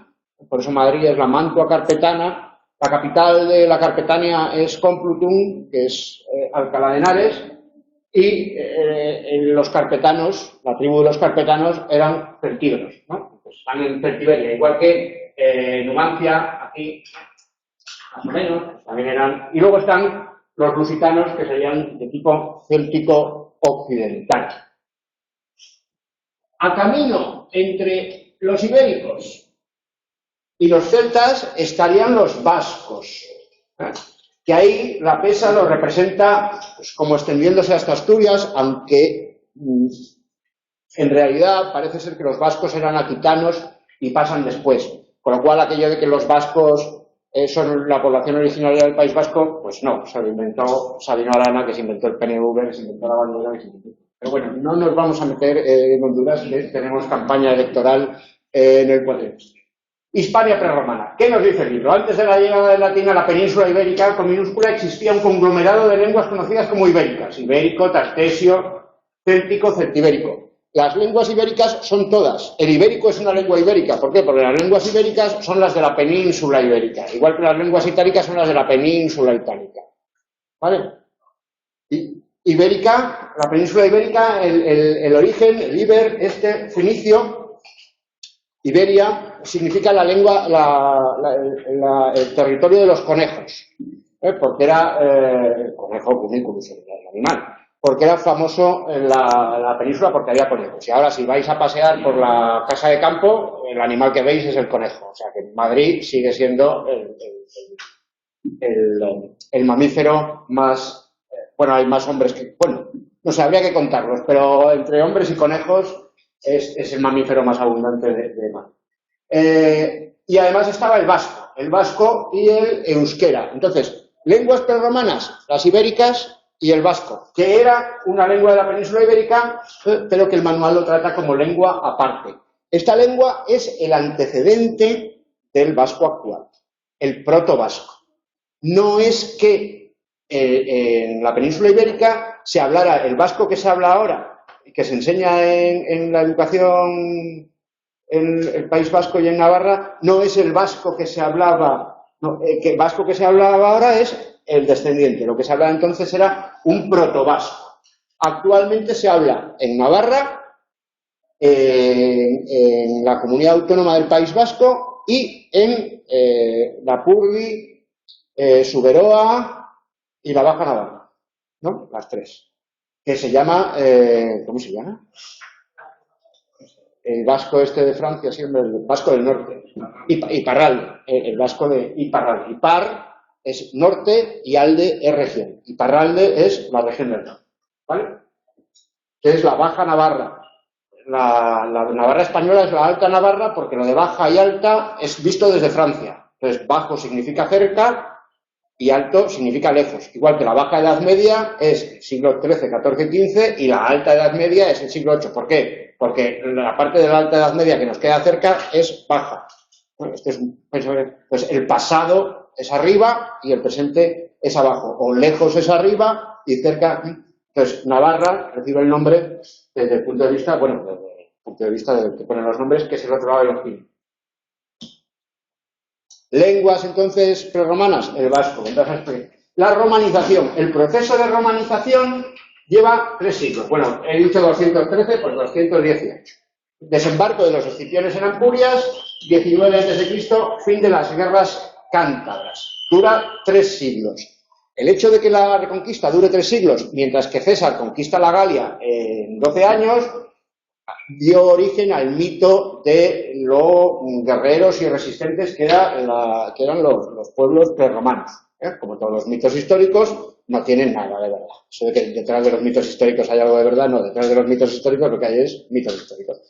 por eso Madrid es la Mantua Carpetana. La capital de la Carpetania es Complutum, que es Alcalá de Henares, y los carpetanos, la tribu de los carpetanos, eran celtíberos, ¿no? Pues están en Celtiberia, igual que Numancia, aquí, más o menos, también eran. Y luego están los lusitanos, que serían de tipo céltico occidental. A camino entre los ibéricos y los celtas estarían los vascos, que ahí la pesa lo representa pues, como extendiéndose hasta Asturias, aunque en realidad parece ser que los vascos eran aquitanos y pasan después, con lo cual aquello de que los vascos son la población originaria del País Vasco, pues no, se lo inventó Sabino Arana, que se inventó el PNV, que se inventó la bandera, que se inventó. Pero bueno, no nos vamos a meter en Honduras, que tenemos campaña electoral en el cuadrante. Hispania prerromana. ¿Qué nos dice el libro? Antes de la llegada de latina a la península ibérica, con minúscula, existía un conglomerado de lenguas conocidas como ibéricas. Ibérico, tartesio, céltico, celtibérico. Las lenguas ibéricas son todas. El ibérico es una lengua ibérica. ¿Por qué? Porque las lenguas ibéricas son las de la península ibérica. Igual que las lenguas itálicas son las de la península itálica. ¿Vale? Ibérica, la península ibérica, el origen, el iber, fenicio. Iberia significa la lengua, el territorio de los conejos, porque era el conejo cunicus, el animal, porque era famoso en la península porque había conejos. Y ahora si vais a pasear por la casa de campo, el animal que veis es el conejo. O sea que en Madrid sigue siendo el mamífero más, bueno, hay más hombres que, bueno, no sé, habría que contarlos, pero entre hombres y conejos es el mamífero más abundante de Madrid. Y además estaba el vasco y el euskera. Entonces, lenguas prerromanas, las ibéricas y el vasco, que era una lengua de la península ibérica, pero que el manual lo trata como lengua aparte. Esta lengua es el antecedente del vasco actual, el protovasco. No es que en la península ibérica se hablara el vasco que se habla ahora, que se enseña en la educación en el País Vasco y en Navarra, no es el vasco que se hablaba, no, el vasco que se hablaba ahora es el descendiente. Lo que se hablaba entonces era un protovasco. Actualmente se habla en Navarra, en la comunidad autónoma del País Vasco y en Lapurdi, Zuberoa y la Baja Navarra, ¿no? Las tres. Que se llama, ¿cómo se llama? El vasco este de Francia, siempre el vasco del norte. Iparralde, el vasco de Iparralde. Ipar es norte y Alde es región. Iparralde es la región del norte. ¿Vale? Que es la Baja Navarra. La Navarra española es la Alta Navarra porque lo de baja y alta es visto desde Francia. Entonces, bajo significa cerca y alto significa lejos. Igual que la Baja Edad Media es siglo XIII, XIV, XV y la Alta Edad Media es el siglo VIII. ¿Por qué? Porque la parte de la Alta Edad Media que nos queda cerca es baja. Bueno, pues el pasado es arriba y el presente es abajo. O lejos es arriba y cerca. Entonces, Navarra recibe el nombre desde el punto de vista, bueno, punto de vista de que ponen los nombres, que es el otro lado de los pinos. Lenguas, entonces, prerromanas, el vasco. La romanización, el proceso de romanización lleva 3 siglos. Bueno, he dicho 213, pues 218. Desembarco de los escipiones en Ampurias, 19 a.C., fin de las guerras cántabras. Dura 3 siglos. El hecho de que la reconquista dure 3 siglos, mientras que César conquista la Galia en 12 años, dio origen al mito de los guerreros y resistentes que eran los pueblos prerromanos. Como todos los mitos históricos, no tienen nada de verdad. Eso de que detrás de los mitos históricos hay algo de verdad, no, detrás de los mitos históricos lo que hay es mitos históricos.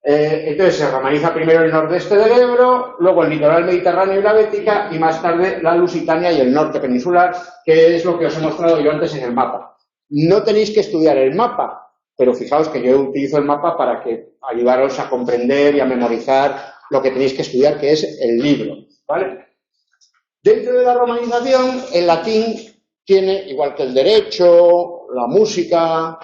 Entonces se romaniza primero el nordeste del Ebro, luego el litoral mediterráneo y la Bética, y más tarde la Lusitania y el norte peninsular, que es lo que os he mostrado yo antes en el mapa. No tenéis que estudiar el mapa, pero fijaos que yo utilizo el mapa para que ayudaros a comprender y a memorizar lo que tenéis que estudiar, que es el libro, ¿vale? Dentro de la romanización, el latín tiene, igual que el derecho, la música,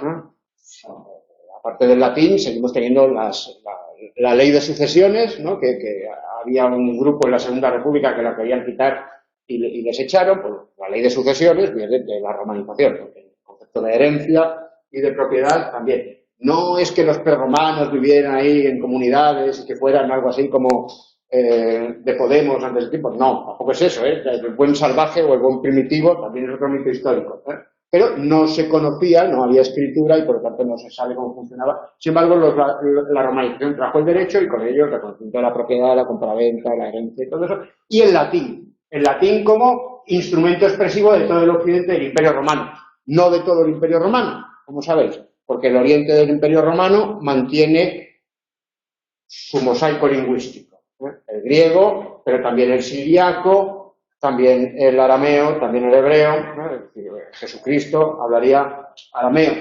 aparte del latín, seguimos teniendo la ley de sucesiones, ¿no? que había un grupo en la Segunda República que la querían quitar y les echaron. Pues la ley de sucesiones viene de la romanización, porque el concepto de herencia y de propiedad también. No es que los prerromanos vivieran ahí en comunidades y que fueran algo así como de Podemos antes del tiempo. No, tampoco es eso, el buen salvaje o el buen primitivo también es otro mito histórico, pero no se conocía, no había escritura y por lo tanto no se sabe cómo funcionaba. Sin embargo, la romanización trajo el derecho y con ello el reconocimiento de la propiedad, la compraventa, la herencia y todo eso. Y el latín como instrumento expresivo de todo el occidente del Imperio Romano, no de todo el Imperio Romano, como sabéis, porque el oriente del Imperio Romano mantiene su mosaico lingüístico. El griego, pero también el siriaco, también el arameo, también el hebreo. Jesucristo hablaría arameo,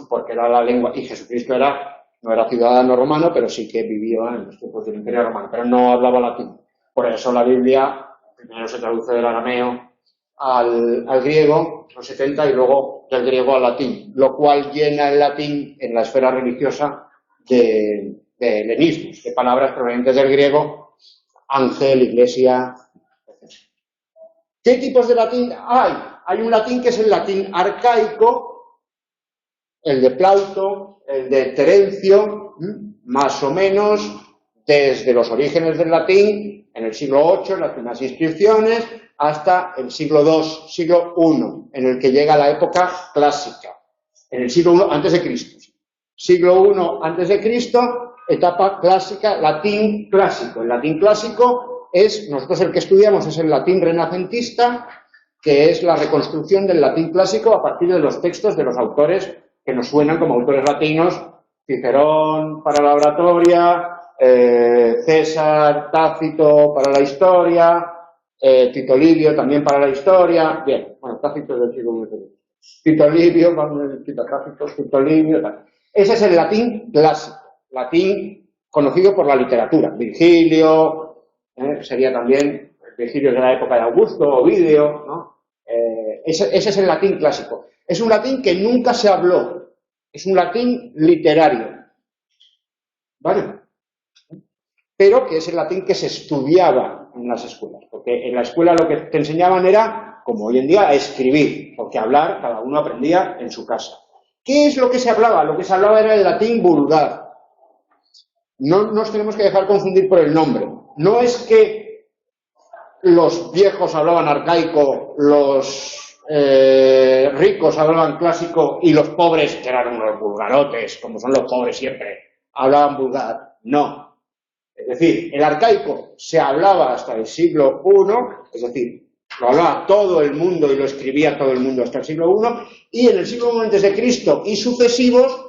porque era la lengua, y Jesucristo no era ciudadano romano, pero sí que vivió en los tiempos del Imperio Romano, pero no hablaba latín. Por eso la Biblia primero se traduce del arameo al griego, los 70, y luego del griego al latín, lo cual llena el latín en la esfera religiosa de helenismos, de palabras provenientes del griego, ángel, iglesia, etc. ¿Qué tipos de latín hay? Hay un latín que es el latín arcaico, el de Plauto, el de Terencio, más o menos desde los orígenes del latín, en el siglo VIII, en las primeras inscripciones, hasta el siglo II, siglo I, en el que llega la época clásica, en el siglo I antes de Cristo. Siglo I antes de Cristo, etapa clásica, latín clásico. El latín clásico nosotros el que estudiamos es el latín renacentista, que es la reconstrucción del latín clásico a partir de los textos de los autores que nos suenan como autores latinos: Cicerón para la oratoria, César, Tácito para la historia, Tito Livio también para la historia. Bien, bueno, Tácito es del siglo I. Tito Livio, Tito Livio, tal. Ese es el latín clásico, latín conocido por la literatura. Virgilio, sería también Virgilio de la época de Augusto, Ovidio, ¿no? Ese es el latín clásico. Es un latín que nunca se habló, es un latín literario, ¿vale? Pero que es el latín que se estudiaba en las escuelas, porque en la escuela lo que te enseñaban era, como hoy en día, a escribir, porque hablar cada uno aprendía en su casa. ¿Qué es lo que se hablaba? Lo que se hablaba era el latín vulgar. No nos tenemos que dejar confundir por el nombre. No es que los viejos hablaban arcaico, los ricos hablaban clásico y los pobres, que eran unos vulgarotes, como son los pobres siempre, hablaban vulgar. No. Es decir, el arcaico se hablaba hasta el siglo I, es decir, lo hablaba todo el mundo y lo escribía todo el mundo hasta el siglo I, y en el siglo I antes de Cristo y sucesivos,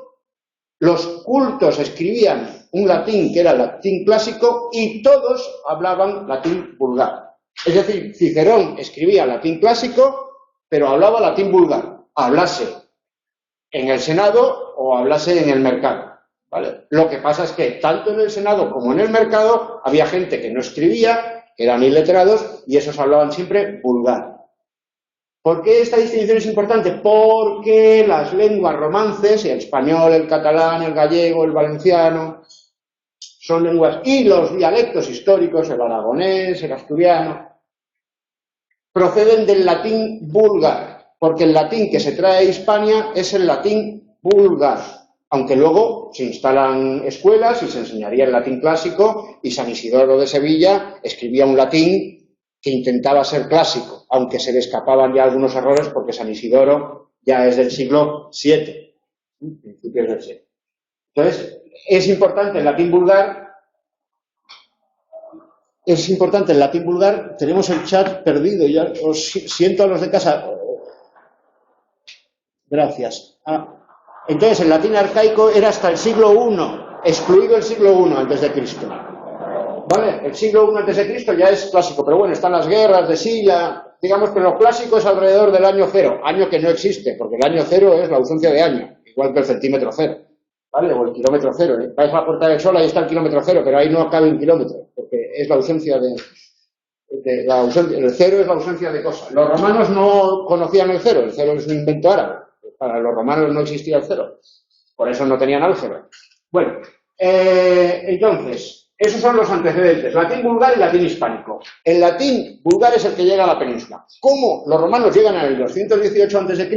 los cultos escribían un latín que era el latín clásico y todos hablaban latín vulgar. Es decir, Cicerón escribía latín clásico, pero hablaba latín vulgar. Hablase en el Senado o hablase en el mercado, ¿vale? Lo que pasa es que tanto en el Senado como en el mercado había gente que no escribía, que eran iletrados, y esos hablaban siempre vulgar. ¿Por qué esta distinción es importante? Porque las lenguas romances, el español, el catalán, el gallego, el valenciano, son lenguas, y los dialectos históricos, el aragonés, el asturiano, proceden del latín búlgar, porque el latín que se trae a Hispania es el latín búlgar, aunque luego se instalan escuelas y se enseñaría el latín clásico, y San Isidoro de Sevilla escribía un latín que intentaba ser clásico, aunque se le escapaban ya algunos errores porque San Isidoro ya es del siglo VII, principios del VII. Entonces, es importante el latín vulgar. Tenemos el chat perdido, ya os siento a los de casa. Gracias. Entonces, el latín arcaico era hasta el siglo I, excluido el siglo I antes de Cristo. ¿Vale? El siglo I antes de Cristo ya es clásico, pero bueno, están las guerras de Silla, digamos que lo clásico es alrededor del año 0, año que no existe, porque el año 0 es la ausencia de año, igual que el centímetro 0, ¿vale? O el kilómetro 0, vais a la Puerta del Sol, ahí está el kilómetro 0, pero ahí no cabe un kilómetro, porque es la ausencia el 0 es la ausencia de cosas. Los romanos no conocían el 0 es un invento árabe, para los romanos no existía el 0, por eso no tenían álgebra. Bueno, entonces, esos son los antecedentes, latín vulgar y latín hispánico. El latín vulgar es el que llega a la península. ¿Cómo los romanos llegan en el 218 a.C.?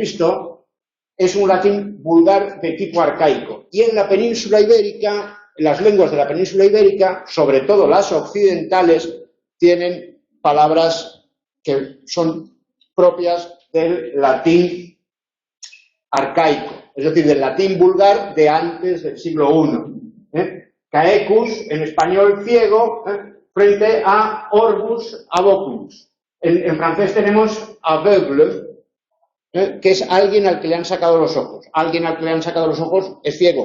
Es un latín vulgar de tipo arcaico. Y en la península ibérica, las lenguas de la península ibérica, sobre todo las occidentales, tienen palabras que son propias del latín arcaico, es decir, del latín vulgar de antes del siglo I. Caecus, en español ciego, frente a orbus aboculus. En francés tenemos aveugle, que es alguien al que le han sacado los ojos. Alguien al que le han sacado los ojos es ciego,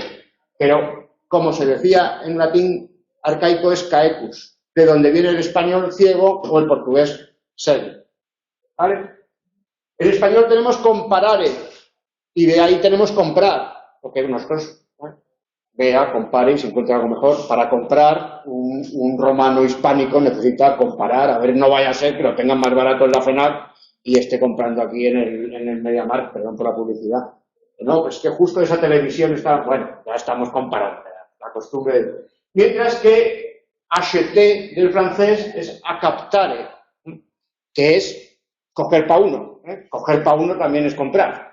pero como se decía en latín arcaico es caecus, de donde viene el español ciego o el portugués cego. ¿Vale? En español tenemos comparare, y de ahí tenemos comprar, porque nosotros... vea, compare y se encuentra algo mejor. Para comprar, un romano hispánico necesita comparar, a ver, no vaya a ser que lo tengan más barato en la FENAC y esté comprando aquí en el MediaMarkt, perdón por la publicidad. No, pues que justo esa televisión está, bueno, ya estamos comparando, la costumbre. Mientras que acheter del francés es acaptare, que es coger pa' uno. Coger pa' uno también es comprar.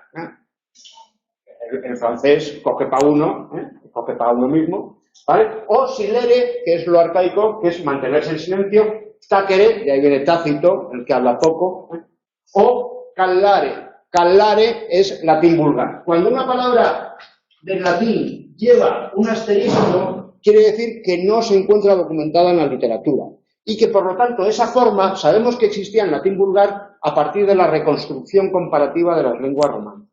El francés coge pa' uno, coge para uno mismo, ¿vale? O silere, que es lo arcaico, que es mantenerse en silencio, tacere, de ahí viene Tácito, el que habla poco, o callare. Callare es latín vulgar. Cuando una palabra del latín lleva un asterisco, quiere decir que no se encuentra documentada en la literatura y que por lo tanto esa forma sabemos que existía en latín vulgar a partir de la reconstrucción comparativa de las lenguas romanas.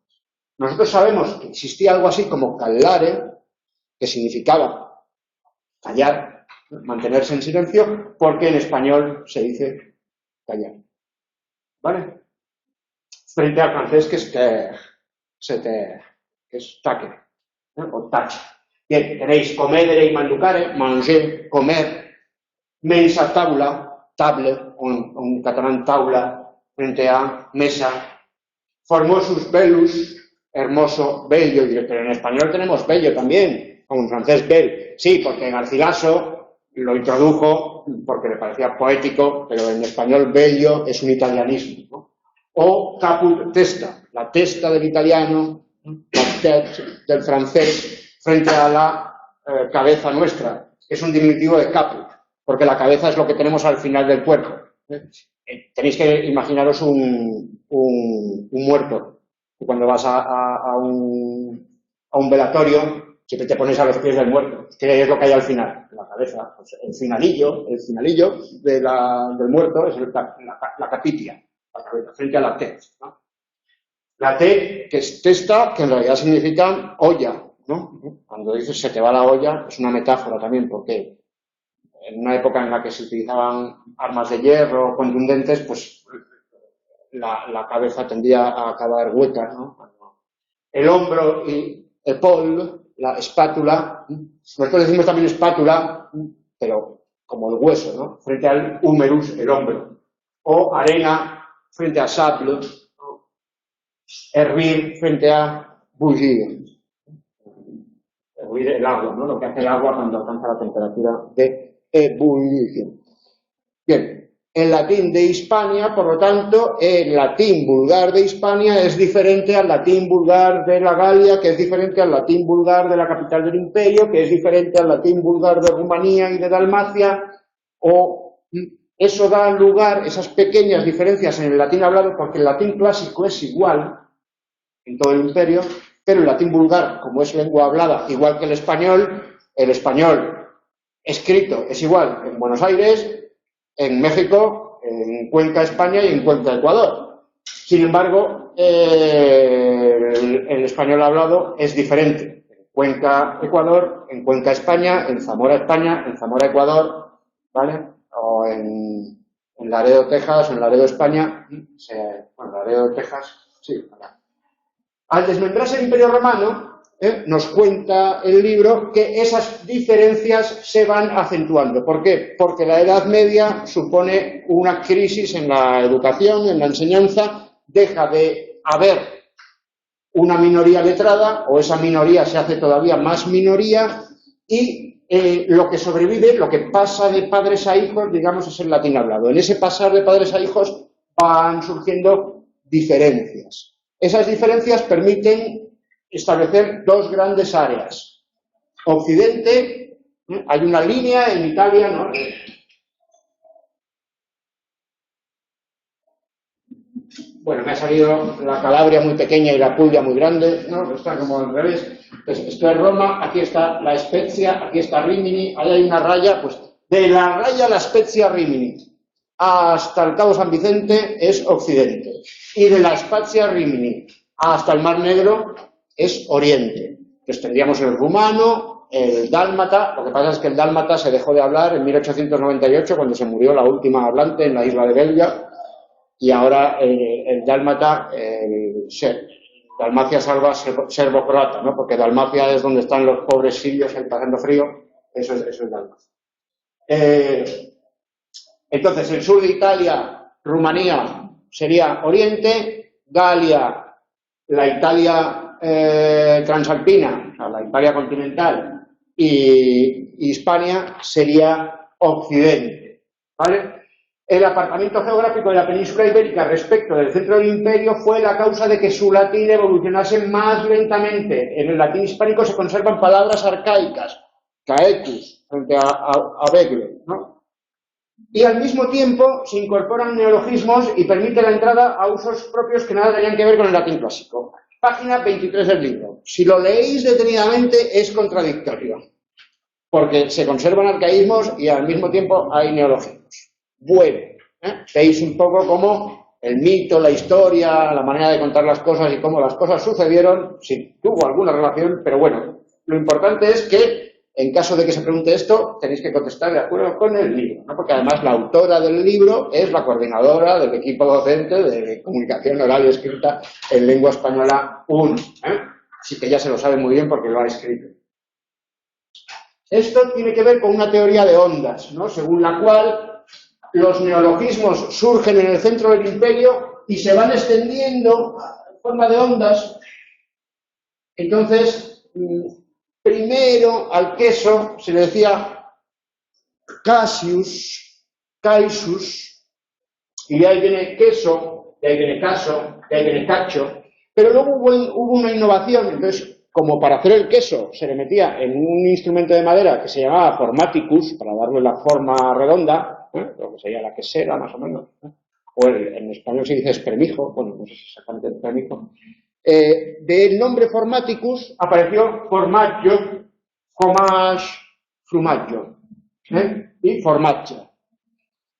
Nosotros sabemos que existía algo así como callare, que significaba callar, mantenerse en silencio, porque en español se dice callar. ¿Vale? Frente al francés que es que es taque, o tache. Bien, tenéis comedere y manducare, manger, comer, mensa tabula, table, o en catalán taula, frente a mesa, formosus bellus, hermoso, bello, pero en español tenemos bello también. Como en francés, bel, sí, porque Garcilaso lo introdujo porque le parecía poético, pero en español bello es un italianismo, ¿no? O caput testa, la testa del italiano, la tête del francés, frente a la cabeza nuestra, es un diminutivo de caput, porque la cabeza es lo que tenemos al final del cuerpo. Tenéis que imaginaros un muerto, y cuando vas a un velatorio, siempre te pones a los pies del muerto. ¿Qué es lo que hay al final? La cabeza. Pues el finalillo del muerto es la capitia, la cabeza, frente a la tête, ¿no? La tête, que es testa, que en realidad significa olla, ¿no? Cuando dices se te va la olla, es una metáfora también, porque en una época en la que se utilizaban armas de hierro contundentes, pues la cabeza tendía a acabar hueca, ¿no? El hombro y épaule, la espátula, nosotros decimos también espátula, pero como el hueso, ¿no? Frente al húmerus, el hombro. O arena frente a sable, ¿no? hervir frente a bullir. Hervir el agua, ¿no? Lo que hace el agua cuando alcanza la temperatura de ebullición. Bien. El latín de Hispania, por lo tanto, el latín vulgar de Hispania es diferente al latín vulgar de la Galia, que es diferente al latín vulgar de la capital del imperio, que es diferente al latín vulgar de Rumanía y de Dalmacia, eso da lugar, esas pequeñas diferencias en el latín hablado, porque el latín clásico es igual en todo el imperio, pero el latín vulgar, como es lengua hablada, igual que el español escrito es igual en Buenos Aires, en México, en Cuenca, España y en Cuenca, Ecuador. Sin embargo, el español hablado es diferente. En Cuenca, Ecuador, en Cuenca, España, en Zamora, Ecuador, ¿vale? O en Laredo, Texas, o en Laredo, España. Bueno, Laredo, Texas, sí. Al desmembrarse el Imperio Romano, nos cuenta el libro que esas diferencias se van acentuando. ¿Por qué? Porque la Edad Media supone una crisis en la educación, en la enseñanza, deja de haber una minoría letrada, o esa minoría se hace todavía más minoría, y lo que sobrevive, lo que pasa de padres a hijos, digamos, es el latín hablado. En ese pasar de padres a hijos van surgiendo diferencias. Esas diferencias permiten establecer dos grandes áreas. Occidente, hay una línea en Italia, ¿no? Bueno, me ha salido la Calabria muy pequeña y la Puglia muy grande, ¿no? Está como al revés. Entonces, esto es Roma, aquí está la Spezia, aquí está Rimini, ahí hay una raya, pues de la raya la Spezia Rimini hasta el Cabo San Vicente es Occidente, y de la Spezia Rimini hasta el Mar Negro es Oriente. Entonces tendríamos el rumano, el dálmata. Lo que pasa es que el dálmata se dejó de hablar en 1898, cuando se murió la última hablante en la isla de Belga, y ahora el dálmata, Dalmacia salva serbo-croata, ¿no? Porque Dalmacia es donde están los pobres sirios ahí pasando frío, eso es Dalmacia. Entonces, el sur de Italia, Rumanía, sería Oriente, Galia, la Italia transalpina, o sea, la Italia continental, y Hispania sería Occidente, ¿vale? El apartamiento geográfico de la península ibérica respecto del centro del imperio fue la causa de que su latín evolucionase más lentamente. En el latín hispánico se conservan palabras arcaicas, caecus, frente a Begle, ¿no? Y al mismo tiempo se incorporan neologismos y permite la entrada a usos propios que nada tenían que ver con el latín clásico. Página 23 del libro. Si lo leéis detenidamente es contradictorio, porque se conservan arcaísmos y al mismo tiempo hay neologismos. Bueno, veis un poco cómo el mito, la historia, la manera de contar las cosas y cómo las cosas sucedieron, sí, tuvo alguna relación, pero bueno, lo importante es que en caso de que se pregunte esto, tenéis que contestar de acuerdo con el libro, ¿no? Porque además la autora del libro es la coordinadora del equipo docente de comunicación oral y escrita en lengua española 1, así que ya se lo sabe muy bien porque lo ha escrito. Esto tiene que ver con una teoría de ondas, ¿no? Según la cual los neologismos surgen en el centro del imperio y se van extendiendo en forma de ondas. Entonces, primero al queso se le decía Cassius, Caisus, y de ahí viene queso, de ahí viene caso, de ahí viene cacho, pero luego hubo una innovación. Entonces, como para hacer el queso se le metía en un instrumento de madera que se llamaba formaticus, para darle la forma redonda, lo que sería la quesera más o menos, o en español se dice espremijo, bueno, no sé exactamente espremijo. Del nombre formaticus apareció formaggio, fromage, frumaggio, y formaggia.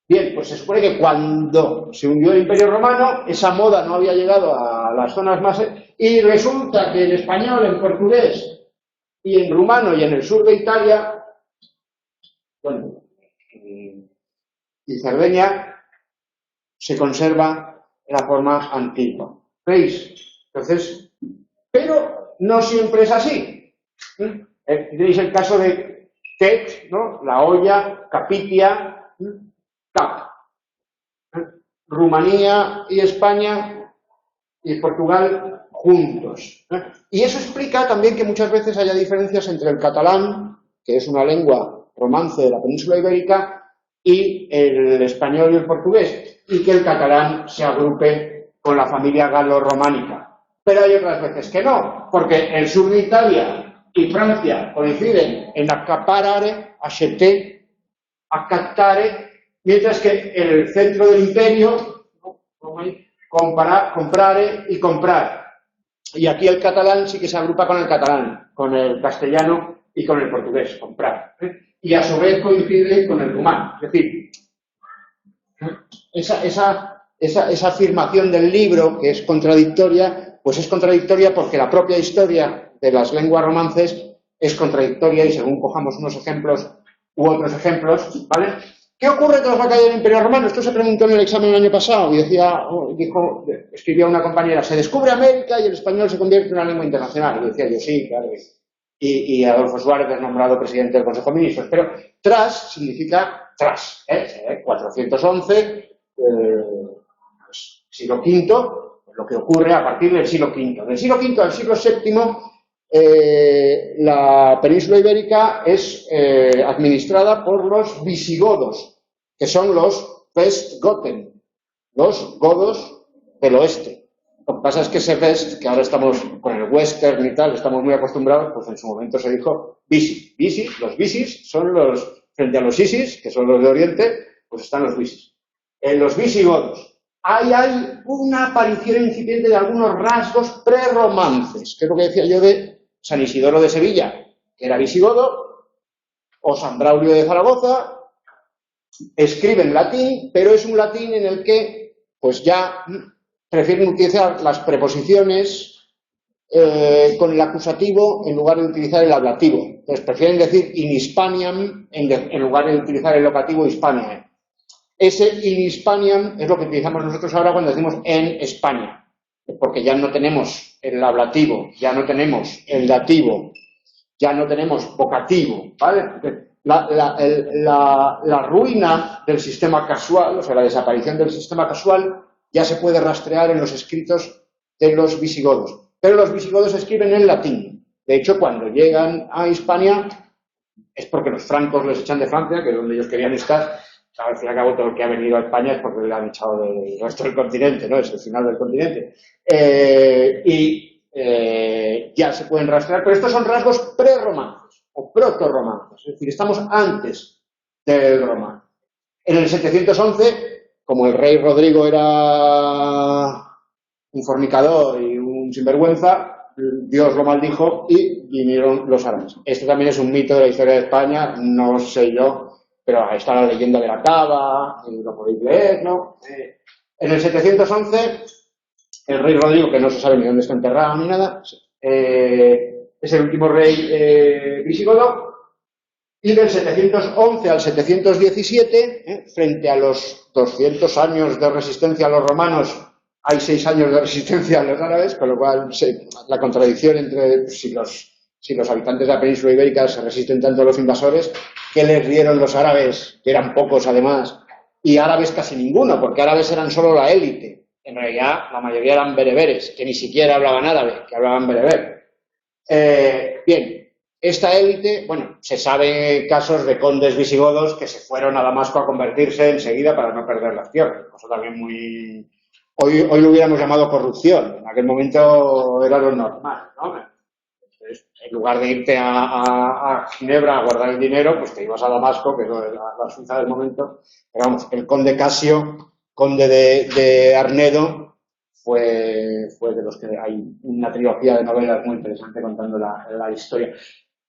Bien, pues se supone que cuando se hundió el Imperio Romano, esa moda no había llegado a las zonas más... Y resulta que en español, en portugués, y en rumano, y en el sur de Italia, bueno, y Cerdeña, se conserva la forma antigua. ¿Veis? Entonces, pero no siempre es así. Tenéis el caso de Tet, ¿no? La olla, Capitia, Cap. Rumanía y España y Portugal juntos. Y eso explica también que muchas veces haya diferencias entre el catalán, que es una lengua romance de la península ibérica, y el español y el portugués, y que el catalán se agrupe con la familia galo-románica. Pero hay otras veces que no, porque el sur de Italia y Francia coinciden en accaparare, acheter, accattare, mientras que el centro del imperio, comprare y comprar. Y aquí el catalán sí que se agrupa con el catalán, con el castellano y con el portugués, comprar. Y a su vez coincide con el rumano. Es decir, esa afirmación del libro, que es contradictoria, pues es contradictoria porque la propia historia de las lenguas romances es contradictoria y según cojamos unos ejemplos u otros ejemplos, ¿vale? ¿Qué ocurre tras la caída del Imperio Romano? Esto se preguntó en el examen el año pasado y escribía una compañera, se descubre América y el español se convierte en una lengua internacional. Y decía yo, sí, claro. Y Adolfo Suárez es nombrado presidente del Consejo de Ministros. Pero tras significa tras, 411, siglo V, lo que ocurre a partir del siglo V. Del siglo V al siglo VII, la península ibérica es administrada por los visigodos, que son los Westgoten, los godos del oeste. Lo que pasa es que ese West, que ahora estamos con el western y tal, estamos muy acostumbrados, pues en su momento se dijo Visi. Los Visis son los, frente a los Isis, que son los de Oriente, pues están los Visis. Los visigodos. Ahí hay una aparición incipiente de algunos rasgos prerromances, que es lo que decía yo de San Isidoro de Sevilla, que era visigodo, o San Braulio de Zaragoza, escribe en latín, pero es un latín en el que pues ya prefieren utilizar las preposiciones con el acusativo en lugar de utilizar el ablativo. Entonces prefieren decir in Hispaniam en lugar de utilizar el locativo Hispaniae. Ese in Hispaniam es lo que utilizamos nosotros ahora cuando decimos en España, porque ya no tenemos el ablativo, ya no tenemos el dativo, ya no tenemos vocativo, ¿vale? La ruina del sistema casual, o sea, la desaparición del sistema casual, ya se puede rastrear en los escritos de los visigodos. Pero los visigodos escriben en latín. De hecho, cuando llegan a Hispania, es porque los francos les echan de Francia, que es donde ellos querían estar. Al fin y al cabo, todo el que ha venido a España es porque le han echado del resto del continente, ¿no? Es el final del continente. Ya se pueden rastrear, pero estos son rasgos prerromances o proto-romances. Es decir, estamos antes del romano. En el 711, como el rey Rodrigo era un fornicador y un sinvergüenza, Dios lo maldijo y vinieron los árabes. Este también es un mito de la historia de España, no sé yo, pero ahí está la leyenda de la cava, lo podéis leer, ¿no? En el 711, el rey Rodrigo, que no se sabe ni dónde está enterrado ni nada, es el último rey visigodo. Y del 711 al 717, frente a los 200 años de resistencia a los romanos, hay 6 años de resistencia a los árabes, con lo cual la contradicción entre si los habitantes de la península ibérica se resisten tanto a los invasores, ¿qué les dieron los árabes, que eran pocos además? Y árabes casi ninguno, porque árabes eran solo la élite. En realidad, la mayoría eran bereberes, que ni siquiera hablaban árabe, que hablaban bereber. Bien. Esta élite, bueno, se sabe casos de condes visigodos que se fueron a Damasco a convertirse enseguida para no perder las tierras. Cosa también muy... Hoy lo hubiéramos llamado corrupción. En aquel momento era lo normal, ¿no? Entonces, en lugar de irte a Ginebra a guardar el dinero, pues te ibas a Damasco, que es la Suiza del momento. Pero vamos, el conde Casio, conde de Arnedo, fue de los que hay una trilogía de novelas muy interesante contando la historia.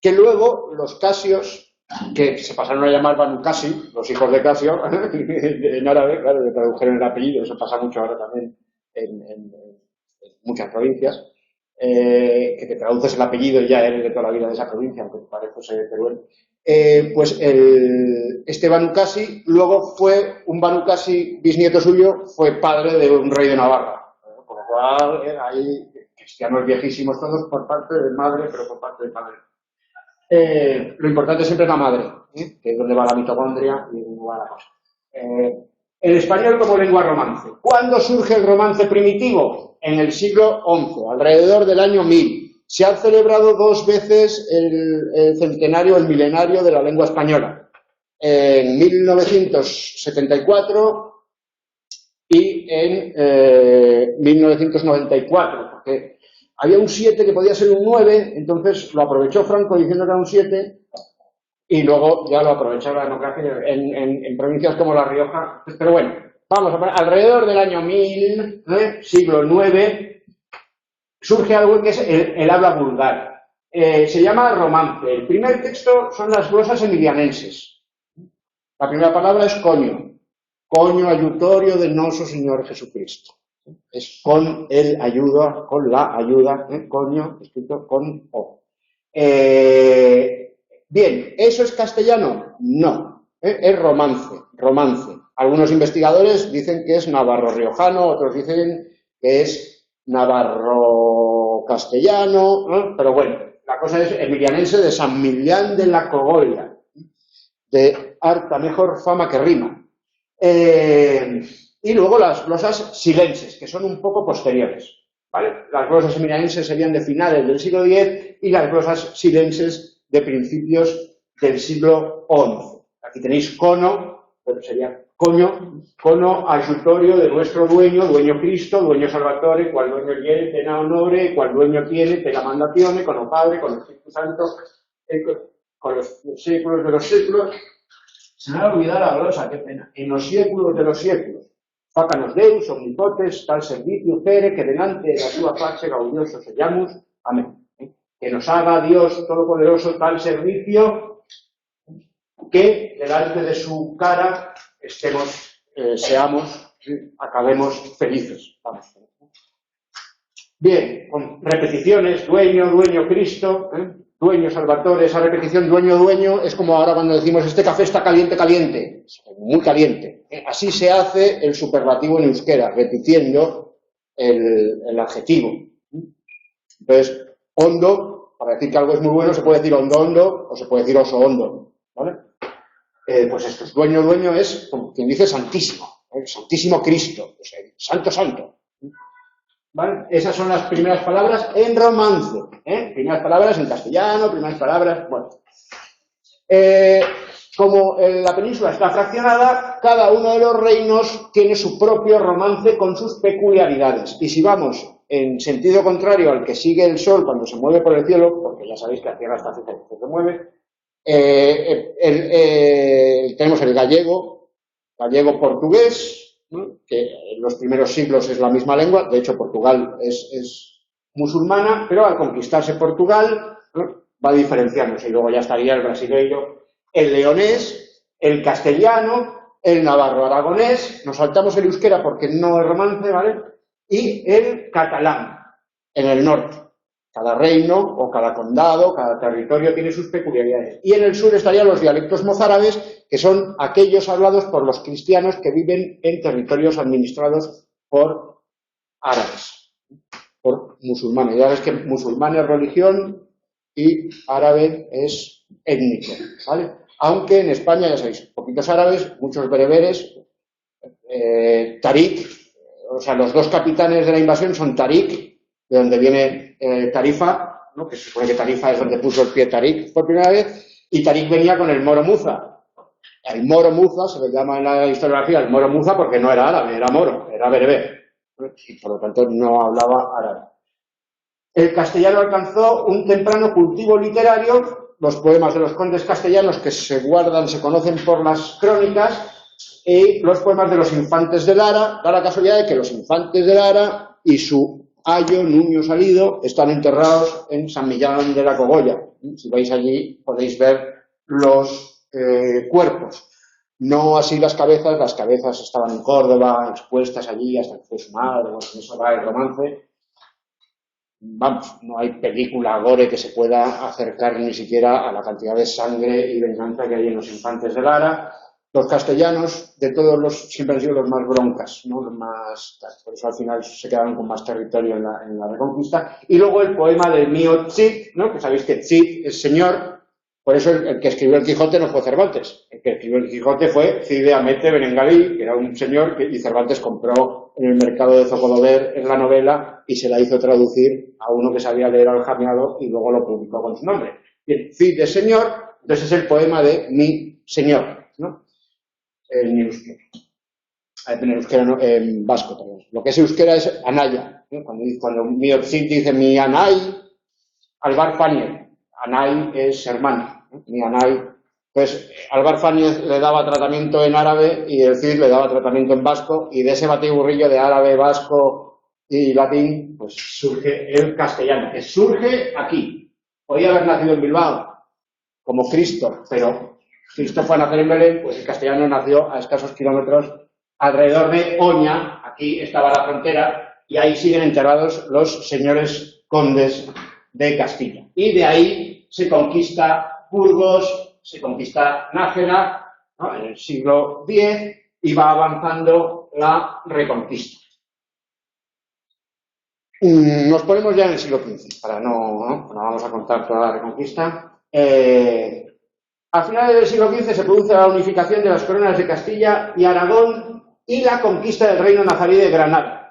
Que luego los Casios, que se pasaron a llamar Banu Casi, los hijos de Casio, en árabe, claro, le tradujeron el apellido, eso pasa mucho ahora también en muchas provincias, que te traduces el apellido y ya eres de toda la vida de esa provincia, aunque te parece peruano. Pues este Banu Casi luego fue un Banu Casi, bisnieto suyo, fue padre de un rey de Navarra. Por lo cual hay cristianos viejísimos todos por parte de madre, pero por parte de padre. Lo importante siempre es la madre, que es donde va la mitocondria y donde va la cosa. el español como lengua romance. ¿Cuándo surge el romance primitivo? En el siglo XI, alrededor del año 1000. Se ha celebrado 2 veces el centenario, el milenario de la lengua española. En 1974 y en 1994, porque había un 7 que podía ser un 9, entonces lo aprovechó Franco diciendo que era un 7 y luego ya lo aprovechó la democracia en provincias como La Rioja. Pero bueno, vamos a poner, alrededor del año 1000, siglo IX, surge algo que es el habla vulgar. Se llama romance. El primer texto son las glosas emilianenses. La primera palabra es coño. Coño ayutorio de noso Señor Jesucristo. Es con el ayuda, con la ayuda, coño, escrito con O. Bien, ¿eso es castellano? No, es romance, romance. Algunos investigadores dicen que es navarro-riojano, otros dicen que es navarro-castellano, pero bueno, la cosa es emilianense de San Millán de la Cogolla, de harta mejor fama que rima. Y luego las glosas silenses, que son un poco posteriores, ¿vale? Las glosas emilianenses serían de finales del siglo X y las glosas silenses de principios del siglo XI. Aquí tenéis cono, pero sería coño, cono ayutorio de nuestro dueño, dueño Cristo, dueño Salvatore, cual dueño tiene, tena honore, cual dueño tiene, te la mandazione, con el Padre, con el Espíritu Santo, con los séculos de los séculos. Se me ha olvidado la glosa, qué pena. En los séculos de los séculos. Fácanos Deus, omnipotes, tal servicio pere, que delante de la sua face gaudioso sellamos. Amén. Que nos haga Dios Todopoderoso tal servicio que delante de su cara acabemos felices. Vamos. Bien, con repeticiones, dueño, dueño Cristo, dueño Salvatore, esa repetición dueño, dueño, es como ahora cuando decimos este café está caliente, caliente, muy caliente. Así se hace el superlativo en euskera, repitiendo el adjetivo. Entonces, hondo, para decir que algo es muy bueno, se puede decir hondo, hondo, o se puede decir oso hondo, ¿vale? Pues esto es dueño, dueño es, como quien dice, santísimo, santísimo Cristo, o sea, santo, santo. ¿Vale? Esas son las primeras palabras en romance, primeras palabras en castellano, primeras palabras, bueno. Como la península está fraccionada, cada uno de los reinos tiene su propio romance con sus peculiaridades. Y si vamos en sentido contrario al que sigue el sol cuando se mueve por el cielo, porque ya sabéis que la Tierra está fija y se mueve, tenemos el gallego-portugués, ¿no? Que en los primeros siglos es la misma lengua, de hecho Portugal es musulmana, pero al conquistarse Portugal, ¿no? Va diferenciándose y luego ya estaría el brasileño, el leonés, el castellano, el navarro-aragonés, nos saltamos el euskera porque no es romance, ¿vale? Y el catalán, en el norte. Cada reino o cada condado, cada territorio tiene sus peculiaridades. Y en el sur estarían los dialectos mozárabes, que son aquellos hablados por los cristianos que viven en territorios administrados por árabes, por musulmanes. Ya ves que musulmán es religión y árabe es étnico, ¿vale? Aunque en España, ya sabéis, poquitos árabes, muchos bereberes, Tarik, o sea, los dos capitanes de la invasión son Tarik, de donde viene Tarifa, ¿no? Que se supone que Tarifa es donde puso el pie Tarik por primera vez, y Tarik venía con el Moro Muza. El Moro Muza se le llama en la historiografía el Moro Muza porque no era árabe, era moro, era bereber, y por lo tanto no hablaba árabe. El castellano alcanzó un temprano cultivo literario, los poemas de los condes castellanos que se guardan, se conocen por las crónicas, y los poemas de los infantes de Lara. Da la casualidad de que los infantes de Lara y su ayo, Nuño Salido, están enterrados en San Millán de la Cogolla. Si vais allí podéis ver los cuerpos. No así las cabezas estaban en Córdoba, expuestas allí hasta que fue su madre, bueno, eso va el romance. Vamos, no hay película gore que se pueda acercar ni siquiera a la cantidad de sangre y venganza que hay en los infantes de Lara. Los castellanos, de todos los, siempre han sido los más broncas, ¿no? Los más, por eso al final se quedaron con más territorio en la Reconquista. Y luego el poema del mío Cid, ¿no? Que sabéis que Cid es señor, Por eso el que escribió el Quijote no fue Cervantes. El que escribió el Quijote fue Cide Hamete Benengalí, que era un señor y Cervantes compró en el mercado de Zocodover en la novela y se la hizo traducir a uno que sabía leer al jameado y luego lo publicó con su nombre. Bien, Cid de señor, entonces es el poema de mi señor, ¿no? En euskera. En euskera no, en vasco también. Lo que es euskera es anaya, ¿no? Cuando mi Cid dice mi anay, Alvar Fáñez. Anay es hermano, ¿no? Mi Anay. Pues Alvar Fáñez le daba tratamiento en árabe y el Cid le daba tratamiento en vasco, y de ese batiburrillo de árabe, vasco y latín, pues surge el castellano, que surge aquí. Podía haber nacido en Bilbao, como Cristo, pero Cristo fue a nacer en Belén, pues el castellano nació a escasos kilómetros alrededor de Oña. Aquí estaba la frontera, y ahí siguen enterrados los señores condes de Castilla. Y de ahí se conquista Burgos, se conquista Nájera, ¿no? En el siglo X, y va avanzando la Reconquista. Nos ponemos ya en el siglo XV, para no vamos a contar toda la Reconquista. A finales del siglo XV se produce la unificación de las coronas de Castilla y Aragón y la conquista del reino nazarí de Granada.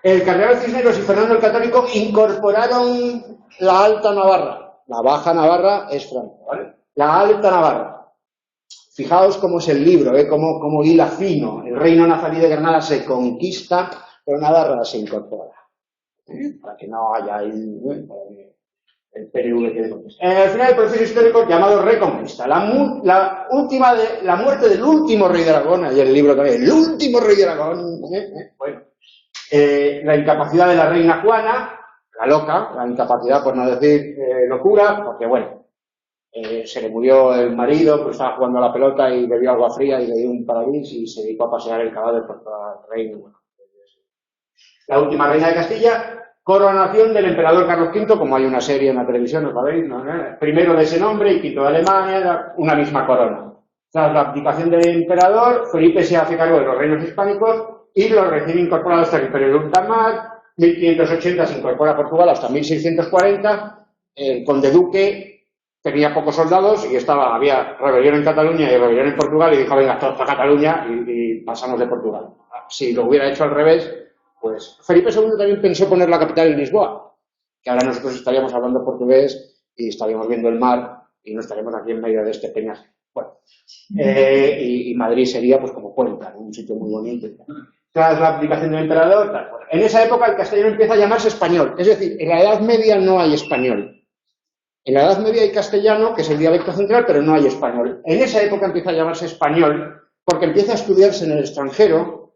El cardenal Cisneros y Fernando el Católico incorporaron la Alta Navarra. La Baja Navarra es Francia, ¿vale? La Alta Navarra. Fijaos cómo es el libro, cómo hila fino. El reino nazarí de Granada se conquista, pero Navarra se incorpora. Para que no haya el PNV que conquista. Al final del proceso histórico llamado Reconquista. La muerte del último rey de Aragón, y el libro también, el último rey de Aragón. Bueno. La incapacidad de la reina Juana, la loca, la incapacidad por no decir locura, porque bueno, se le murió el marido, pues estaba jugando a la pelota y bebió agua fría y le dio un paradís y se dedicó a pasear el cadáver por toda el reino. Bueno, la última reina de Castilla, coronación del emperador Carlos V, como hay una serie en la televisión, ¿os sabéis? ¿No? Primero de ese nombre y quinto de Alemania, una misma corona. Tras la abdicación del emperador, Felipe se hace cargo de los reinos hispánicos y los recién incorporados territorios de ultramar. 1580 se incorpora a Portugal hasta 1640. El conde duque tenía pocos soldados y había rebelión en Cataluña y rebelión en Portugal, y dijo, venga, todos a Cataluña y pasamos de Portugal. Si lo hubiera hecho al revés, pues Felipe II también pensó poner la capital en Lisboa, que ahora nosotros estaríamos hablando portugués y estaríamos viendo el mar y no estaríamos aquí en medio de este peñasco. Bueno, y Madrid sería pues como Cuenca, un sitio muy bonito. Tras la abdicación del emperador, tal. Bueno, en esa época el castellano empieza a llamarse español, es decir, en la Edad Media no hay español. En la Edad Media hay castellano, que es el dialecto central, pero no hay español. En esa época empieza a llamarse español porque empieza a estudiarse en el extranjero,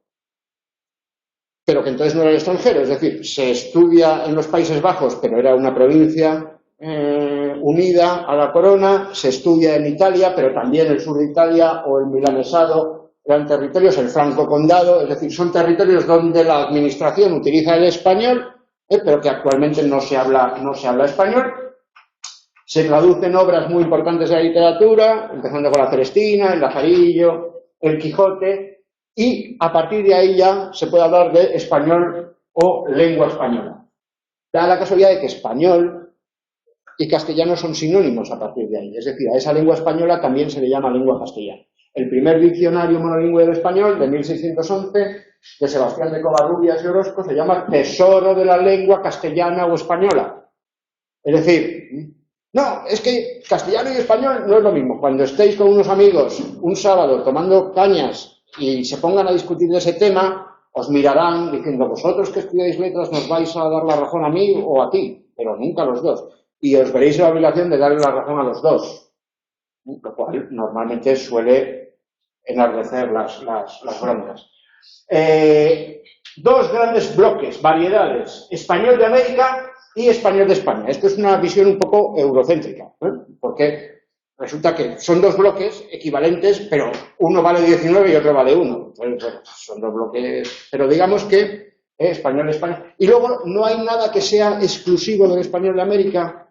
pero que entonces no era el extranjero, es decir, se estudia en los Países Bajos, pero era una provincia unida a la corona, se estudia en Italia, pero también el sur de Italia o el milanesado eran territorios, el franco condado, es decir, son territorios donde la administración utiliza el español, pero que actualmente no se habla español. Se traducen obras muy importantes de la literatura, empezando con la Celestina, el Lazarillo, el Quijote, y a partir de ahí ya se puede hablar de español o lengua española. Da la casualidad de que español y castellano son sinónimos a partir de ahí, es decir, a esa lengua española también se le llama lengua castellana. El primer diccionario monolingüe del español, de 1611, de Sebastián de Covarrubias y Orozco, se llama Tesoro de la lengua castellana o española. Es decir, no, es que castellano y español no es lo mismo. Cuando estéis con unos amigos un sábado tomando cañas y se pongan a discutir de ese tema, os mirarán diciendo, vosotros que estudiáis letras nos vais a dar la razón a mí o a ti, pero nunca a los dos. Y os veréis en la obligación de darle la razón a los dos, lo cual normalmente suele enardecer las broncas. Dos grandes bloques, variedades, español de América y español de España. Esto es una visión un poco eurocéntrica, porque resulta que son dos bloques equivalentes, pero uno vale 19 y otro vale 1. Entonces, bueno, son dos bloques, pero digamos que español de España. Y luego no hay nada que sea exclusivo del español de América,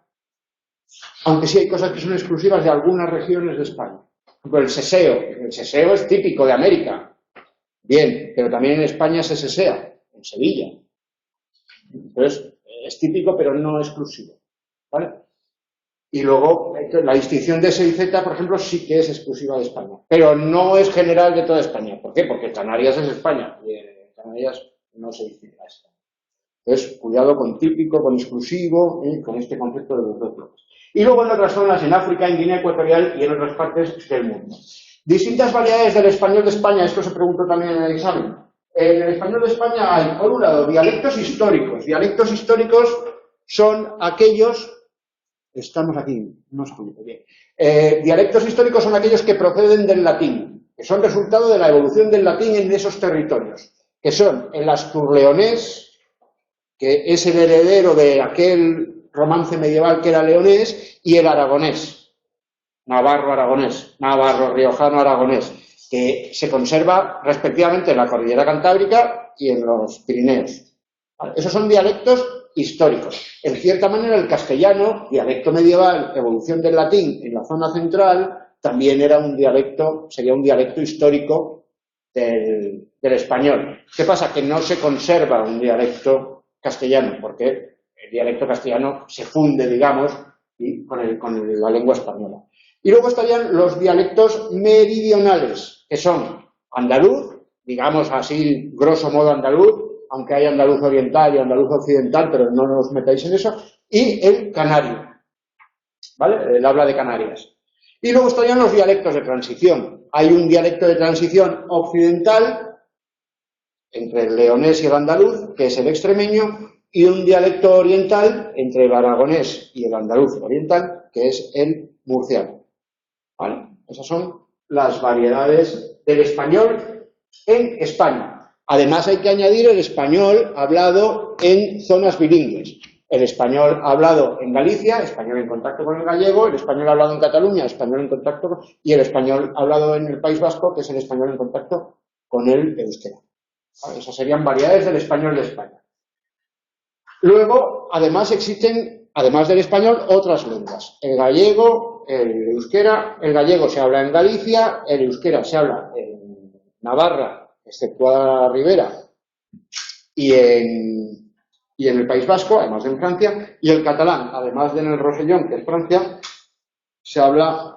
aunque sí hay cosas que son exclusivas de algunas regiones de España. Por ejemplo, el seseo es típico de América. Bien, pero también en España se sesea, en Sevilla. Entonces, es típico, pero no exclusivo. ¿Vale? Y luego, la distinción de S y Z, por ejemplo, sí que es exclusiva de España, pero no es general de toda España. ¿Por qué? Porque Canarias es España y en Canarias no se distingue a esto. Entonces, cuidado con típico, con exclusivo, con este concepto de los dos bloques. Y luego en otras zonas, en África, en Guinea Ecuatorial y en otras partes del mundo. Distintas variedades del español de España, esto se preguntó también en el examen. En el español de España hay, por un lado, dialectos históricos. Dialectos históricos son aquellos... Estamos aquí, no escucho bien. Dialectos históricos son aquellos que proceden del latín, que son resultado de la evolución del latín en esos territorios, que son el asturleonés, que es el heredero de aquel romance medieval que era leonés, y el aragonés, navarro-aragonés, navarro-riojano-aragonés, que se conserva respectivamente en la cordillera cantábrica y en los Pirineos. ¿Vale? Esos son dialectos históricos. En cierta manera, el castellano, dialecto medieval, evolución del latín en la zona central, también era un dialecto, sería un dialecto histórico del español. ¿Qué pasa? Que no se conserva un dialecto castellano, porque el dialecto castellano se funde, digamos, con la lengua española. Y luego estarían los dialectos meridionales, que son andaluz, digamos así, grosso modo andaluz, aunque hay andaluz oriental y andaluz occidental, pero no nos metáis en eso, y el canario, ¿vale? El habla de Canarias. Y luego estarían los dialectos de transición. Hay un dialecto de transición occidental, entre el leonés y el andaluz, que es el extremeño, y un dialecto oriental, entre el aragonés y el andaluz oriental, que es el murciano. ¿Vale? Esas son las variedades del español en España. Además hay que añadir el español hablado en zonas bilingües. El español hablado en Galicia, español en contacto con el gallego, el español hablado en Cataluña, español en contacto y el español hablado en el País Vasco, que es el español en contacto con el euskera. ¿Vale? Esas serían variedades del español de España. Luego, además existen, además del español, otras lenguas. El gallego, el euskera, el gallego se habla en Galicia, el euskera se habla en Navarra, exceptuada la Ribera, y en el País Vasco, además de en Francia, y el catalán, además de en el Rosellón, que es Francia, se habla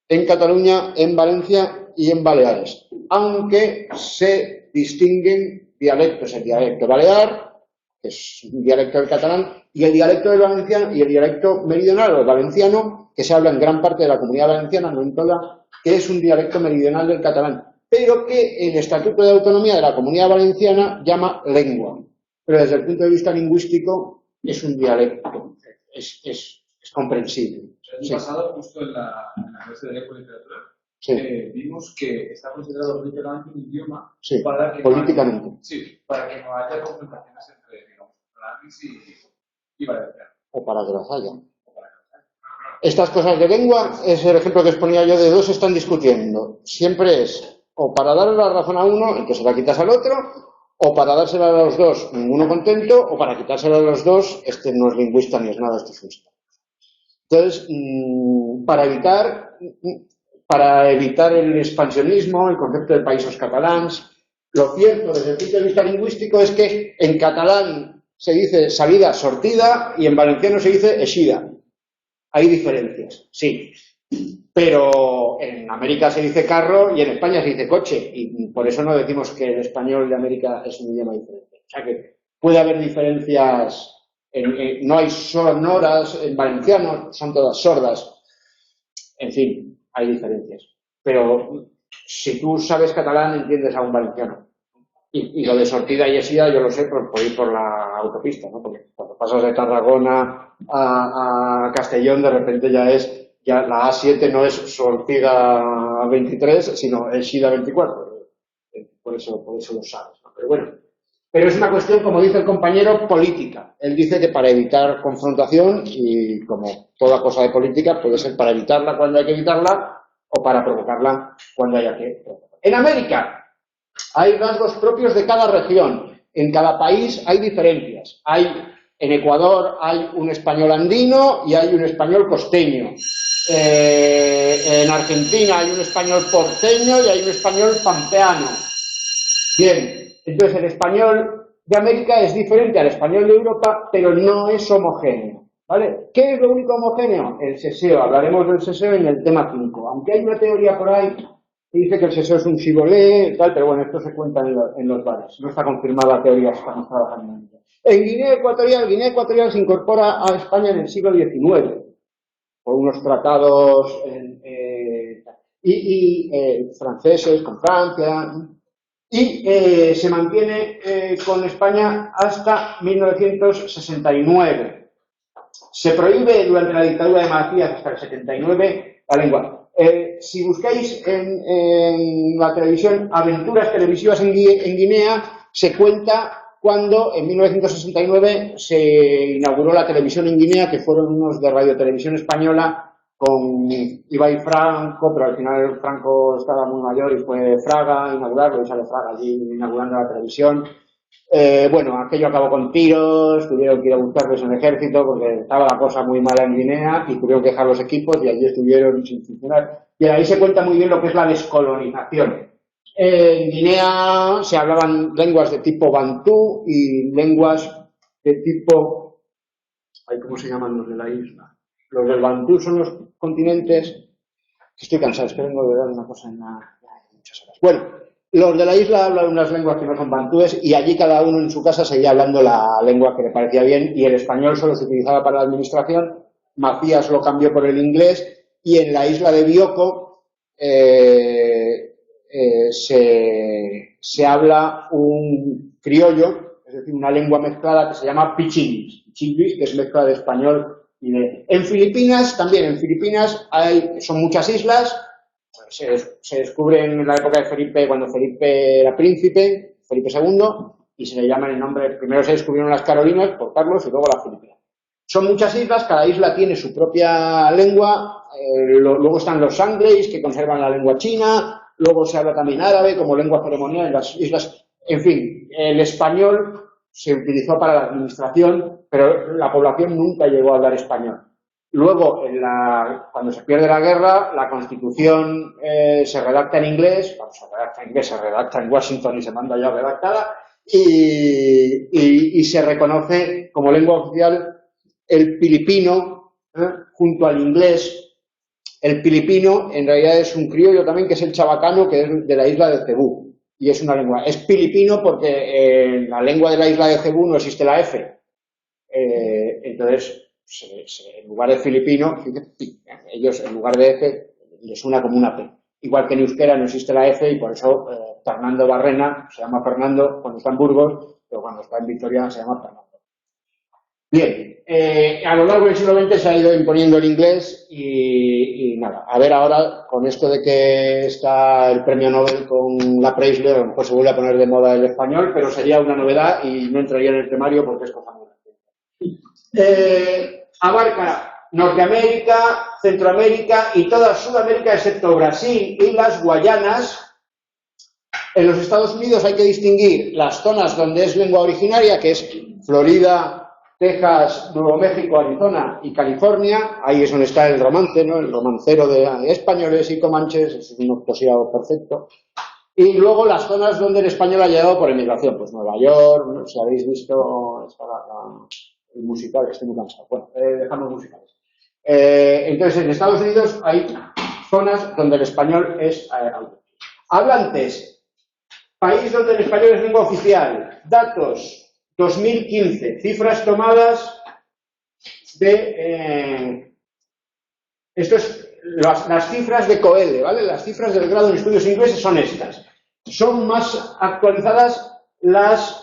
en Cataluña, en Valencia y en Baleares, aunque se distinguen dialectos, el dialecto balear, que es un dialecto del catalán, y el dialecto del valenciano, y el dialecto meridional o valenciano, que se habla en gran parte de la Comunidad Valenciana, no en toda, que es un dialecto meridional del catalán, pero que el Estatuto de Autonomía de la Comunidad Valenciana llama lengua. Pero desde el punto de vista lingüístico es un dialecto, es comprensible. El año pasado, justo en la clase de lengua y literatura, sí. Vimos que está considerado políticamente un idioma sí, para que políticamente. para que no haya confrontaciones entre, digamos, catalanes y valencianos. O para que las haya. Estas cosas de lengua es el ejemplo que os ponía yo de dos están discutiendo. Siempre es o para darle la razón a uno, el que se la quitas al otro, o para dársela a los dos, ninguno contento, o para quitársela a los dos, este no es lingüista ni es nada, este es un estado. Entonces, para evitar el expansionismo, el concepto de països catalans, lo cierto desde el punto de vista lingüístico es que en catalán se dice salida, sortida, y en valenciano se dice eixida. Hay diferencias, sí. Pero en América se dice carro y en España se dice coche, y por eso no decimos que el español de América es un idioma diferente. O sea que puede haber diferencias, no hay sonoras en valenciano, son todas sordas. En fin, hay diferencias. Pero si tú sabes catalán, entiendes a un valenciano. Y lo de sortida y eixida yo lo sé por ir por la autopista, ¿no? Porque cuando pasas de Tarragona a Castellón, de repente ya la A7 no es sortida 23, sino eixida 24. Por eso lo sabes, ¿no? Pero bueno, pero es una cuestión, como dice el compañero, política. Él dice que para evitar confrontación, y como toda cosa de política, puede ser para evitarla cuando hay que evitarla o para provocarla cuando haya que provocarla. En América hay rasgos propios de cada región. En cada país hay diferencias. En Ecuador hay un español andino y hay un español costeño. En Argentina hay un español porteño y hay un español pampeano. Bien, entonces el español de América es diferente al español de Europa, pero no es homogéneo. ¿Vale? ¿Qué es lo único homogéneo? El seseo. Hablaremos del seseo en el tema 5. Aunque hay una teoría por ahí que dice que el seseo es un chibolé, tal, pero bueno, esto se cuenta en los bares. No está confirmada la teoría, estamos trabajando en ella. En Guinea Ecuatorial se incorpora a España en el siglo XIX por unos tratados franceses con Francia, y se mantiene con España hasta 1969. Se prohíbe durante la dictadura de Macías hasta el 79 la lengua. Si buscáis en la televisión aventuras televisivas en Guinea, se cuenta cuando en 1969 se inauguró la televisión en Guinea, que fueron unos de Radiotelevisión Española con Ibai Franco, pero al final Franco estaba muy mayor y fue Fraga a inaugurarlo, y sale Fraga allí inaugurando la televisión. Bueno, aquello acabó con tiros, tuvieron que ir a buscarlos en el ejército porque estaba la cosa muy mala en Guinea y tuvieron que dejar los equipos y allí estuvieron sin funcionar. Y ahí se cuenta muy bien lo que es la descolonización. En Guinea se hablaban lenguas de tipo bantú y lenguas de tipo... ¿Cómo se llaman los de la isla? Los del bantú son los continentes... Estoy cansado, es que vengo de dar una cosa en muchas horas. Bueno, los de la isla hablan unas lenguas que no son bantúes y allí cada uno en su casa seguía hablando la lengua que le parecía bien y el español solo se utilizaba para la administración. Macías lo cambió por el inglés y en la isla de Bioko se habla un criollo, es decir, una lengua mezclada que se llama pichingis, que es mezcla de español y de... En Filipinas, también, son muchas islas, se descubren en la época de Felipe, cuando Felipe era príncipe, Felipe II, y se le llaman el nombre, primero se descubrieron las Carolinas por Carlos y luego las Filipinas. Son muchas islas, cada isla tiene su propia lengua, luego están los sangleys que conservan la lengua china, luego se habla también árabe como lengua ceremonial en las islas. En fin, el español se utilizó para la administración, pero la población nunca llegó a hablar español. Luego, cuando se pierde la guerra, la Constitución se redacta en inglés, se redacta en Washington y se manda ya redactada, y se reconoce como lengua oficial el filipino junto al inglés. El filipino en realidad es un criollo también, que es el chabacano, que es de la isla de Cebú, y es una lengua. Es filipino porque en la lengua de la isla de Cebú no existe la F. Entonces, en lugar de filipino, ellos en lugar de F les suena como una P. Igual que en euskera no existe la F y por eso Fernando Barrena se llama Fernando cuando está en Burgos, pero cuando está en Vitoria se llama Fernando. Bien, a lo largo del siglo XX se ha ido imponiendo el inglés y nada, a ver ahora con esto de que está el premio Nobel con la Preisler, a lo mejor se vuelve a poner de moda el español, pero sería una novedad y no entraría en el temario porque es cosa muy grande. Abarca Norteamérica, Centroamérica y toda Sudamérica excepto Brasil y las Guayanas. En los Estados Unidos hay que distinguir las zonas donde es lengua originaria, que es Florida, Texas, Nuevo México, Arizona y California. Ahí es donde está el romance, ¿no? El romancero de españoles y comanches, es un octosílabo perfecto. Y luego las zonas donde el español ha llegado por emigración, pues Nueva York, si habéis visto el musical, estoy muy cansado. Bueno, dejamos musicales. Entonces, en Estados Unidos hay zonas donde el español es hablantes. País donde el español es lengua oficial. Datos 2015. Cifras tomadas de... esto es las cifras de COELE, ¿vale? Las cifras del grado en estudios ingleses son estas. Son más actualizadas las...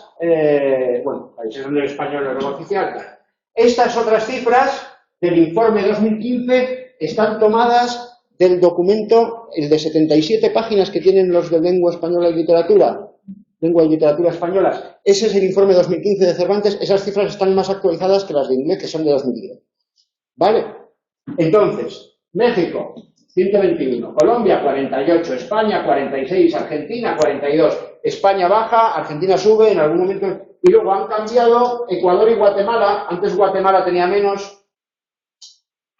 países donde el español es lengua oficial. Estas otras cifras del informe 2015 están tomadas del documento, el de 77 páginas que tienen los de lengua española y literatura, lengua y literatura españolas. Ese es el informe 2015 de Cervantes. Esas cifras están más actualizadas que las de inglés, que son de 2010. ¿Vale? Entonces, México, 121, Colombia, 48, España, 46, Argentina, 42. España baja, Argentina sube en algún momento, y luego han cambiado Ecuador y Guatemala. Antes Guatemala tenía menos,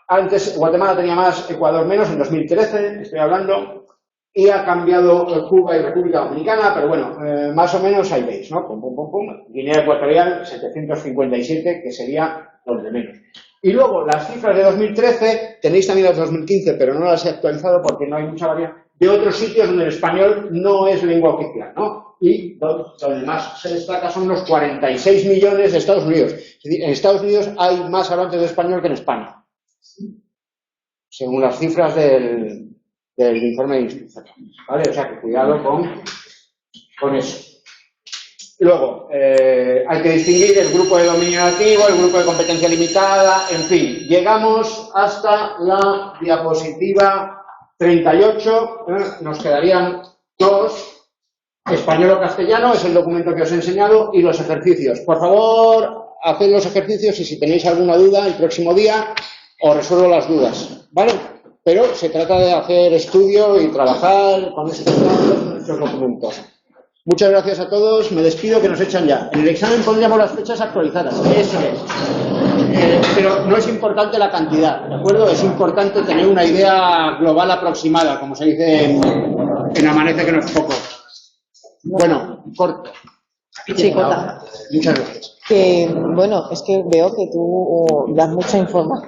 antes Guatemala tenía más, Ecuador menos, en 2013 estoy hablando, y ha cambiado Cuba y República Dominicana, pero bueno, más o menos ahí veis, ¿no? Pum, pum, pum, pum. Guinea Ecuatorial, 757, que sería los de menos. Y luego las cifras de 2013, tenéis también las de 2015, pero no las he actualizado porque no hay mucha variedad, de otros sitios donde el español no es lengua oficial, ¿no? Y donde más se destaca son los 46 millones de Estados Unidos. Es decir, en Estados Unidos hay más hablantes de español que en España, según las cifras del informe de institución, ¿vale? O sea que cuidado con eso. Luego, hay que distinguir el grupo de dominio nativo, el grupo de competencia limitada, en fin. Llegamos hasta la diapositiva 38, nos quedarían dos, español o castellano, es el documento que os he enseñado, y los ejercicios. Por favor, haced los ejercicios y si tenéis alguna duda, el próximo día os resuelvo las dudas, ¿vale? Pero se trata de hacer estudio y trabajar con estos documentos. Muchas gracias a todos, me despido que nos echan ya. En el examen pondríamos las fechas actualizadas, eso es. Pero no es importante la cantidad, ¿de acuerdo? Es importante tener una idea global aproximada, como se dice en Amanece, que no es poco. Bueno, corto. Chicota. Muchas gracias. Bueno, es que veo que tú das mucha información.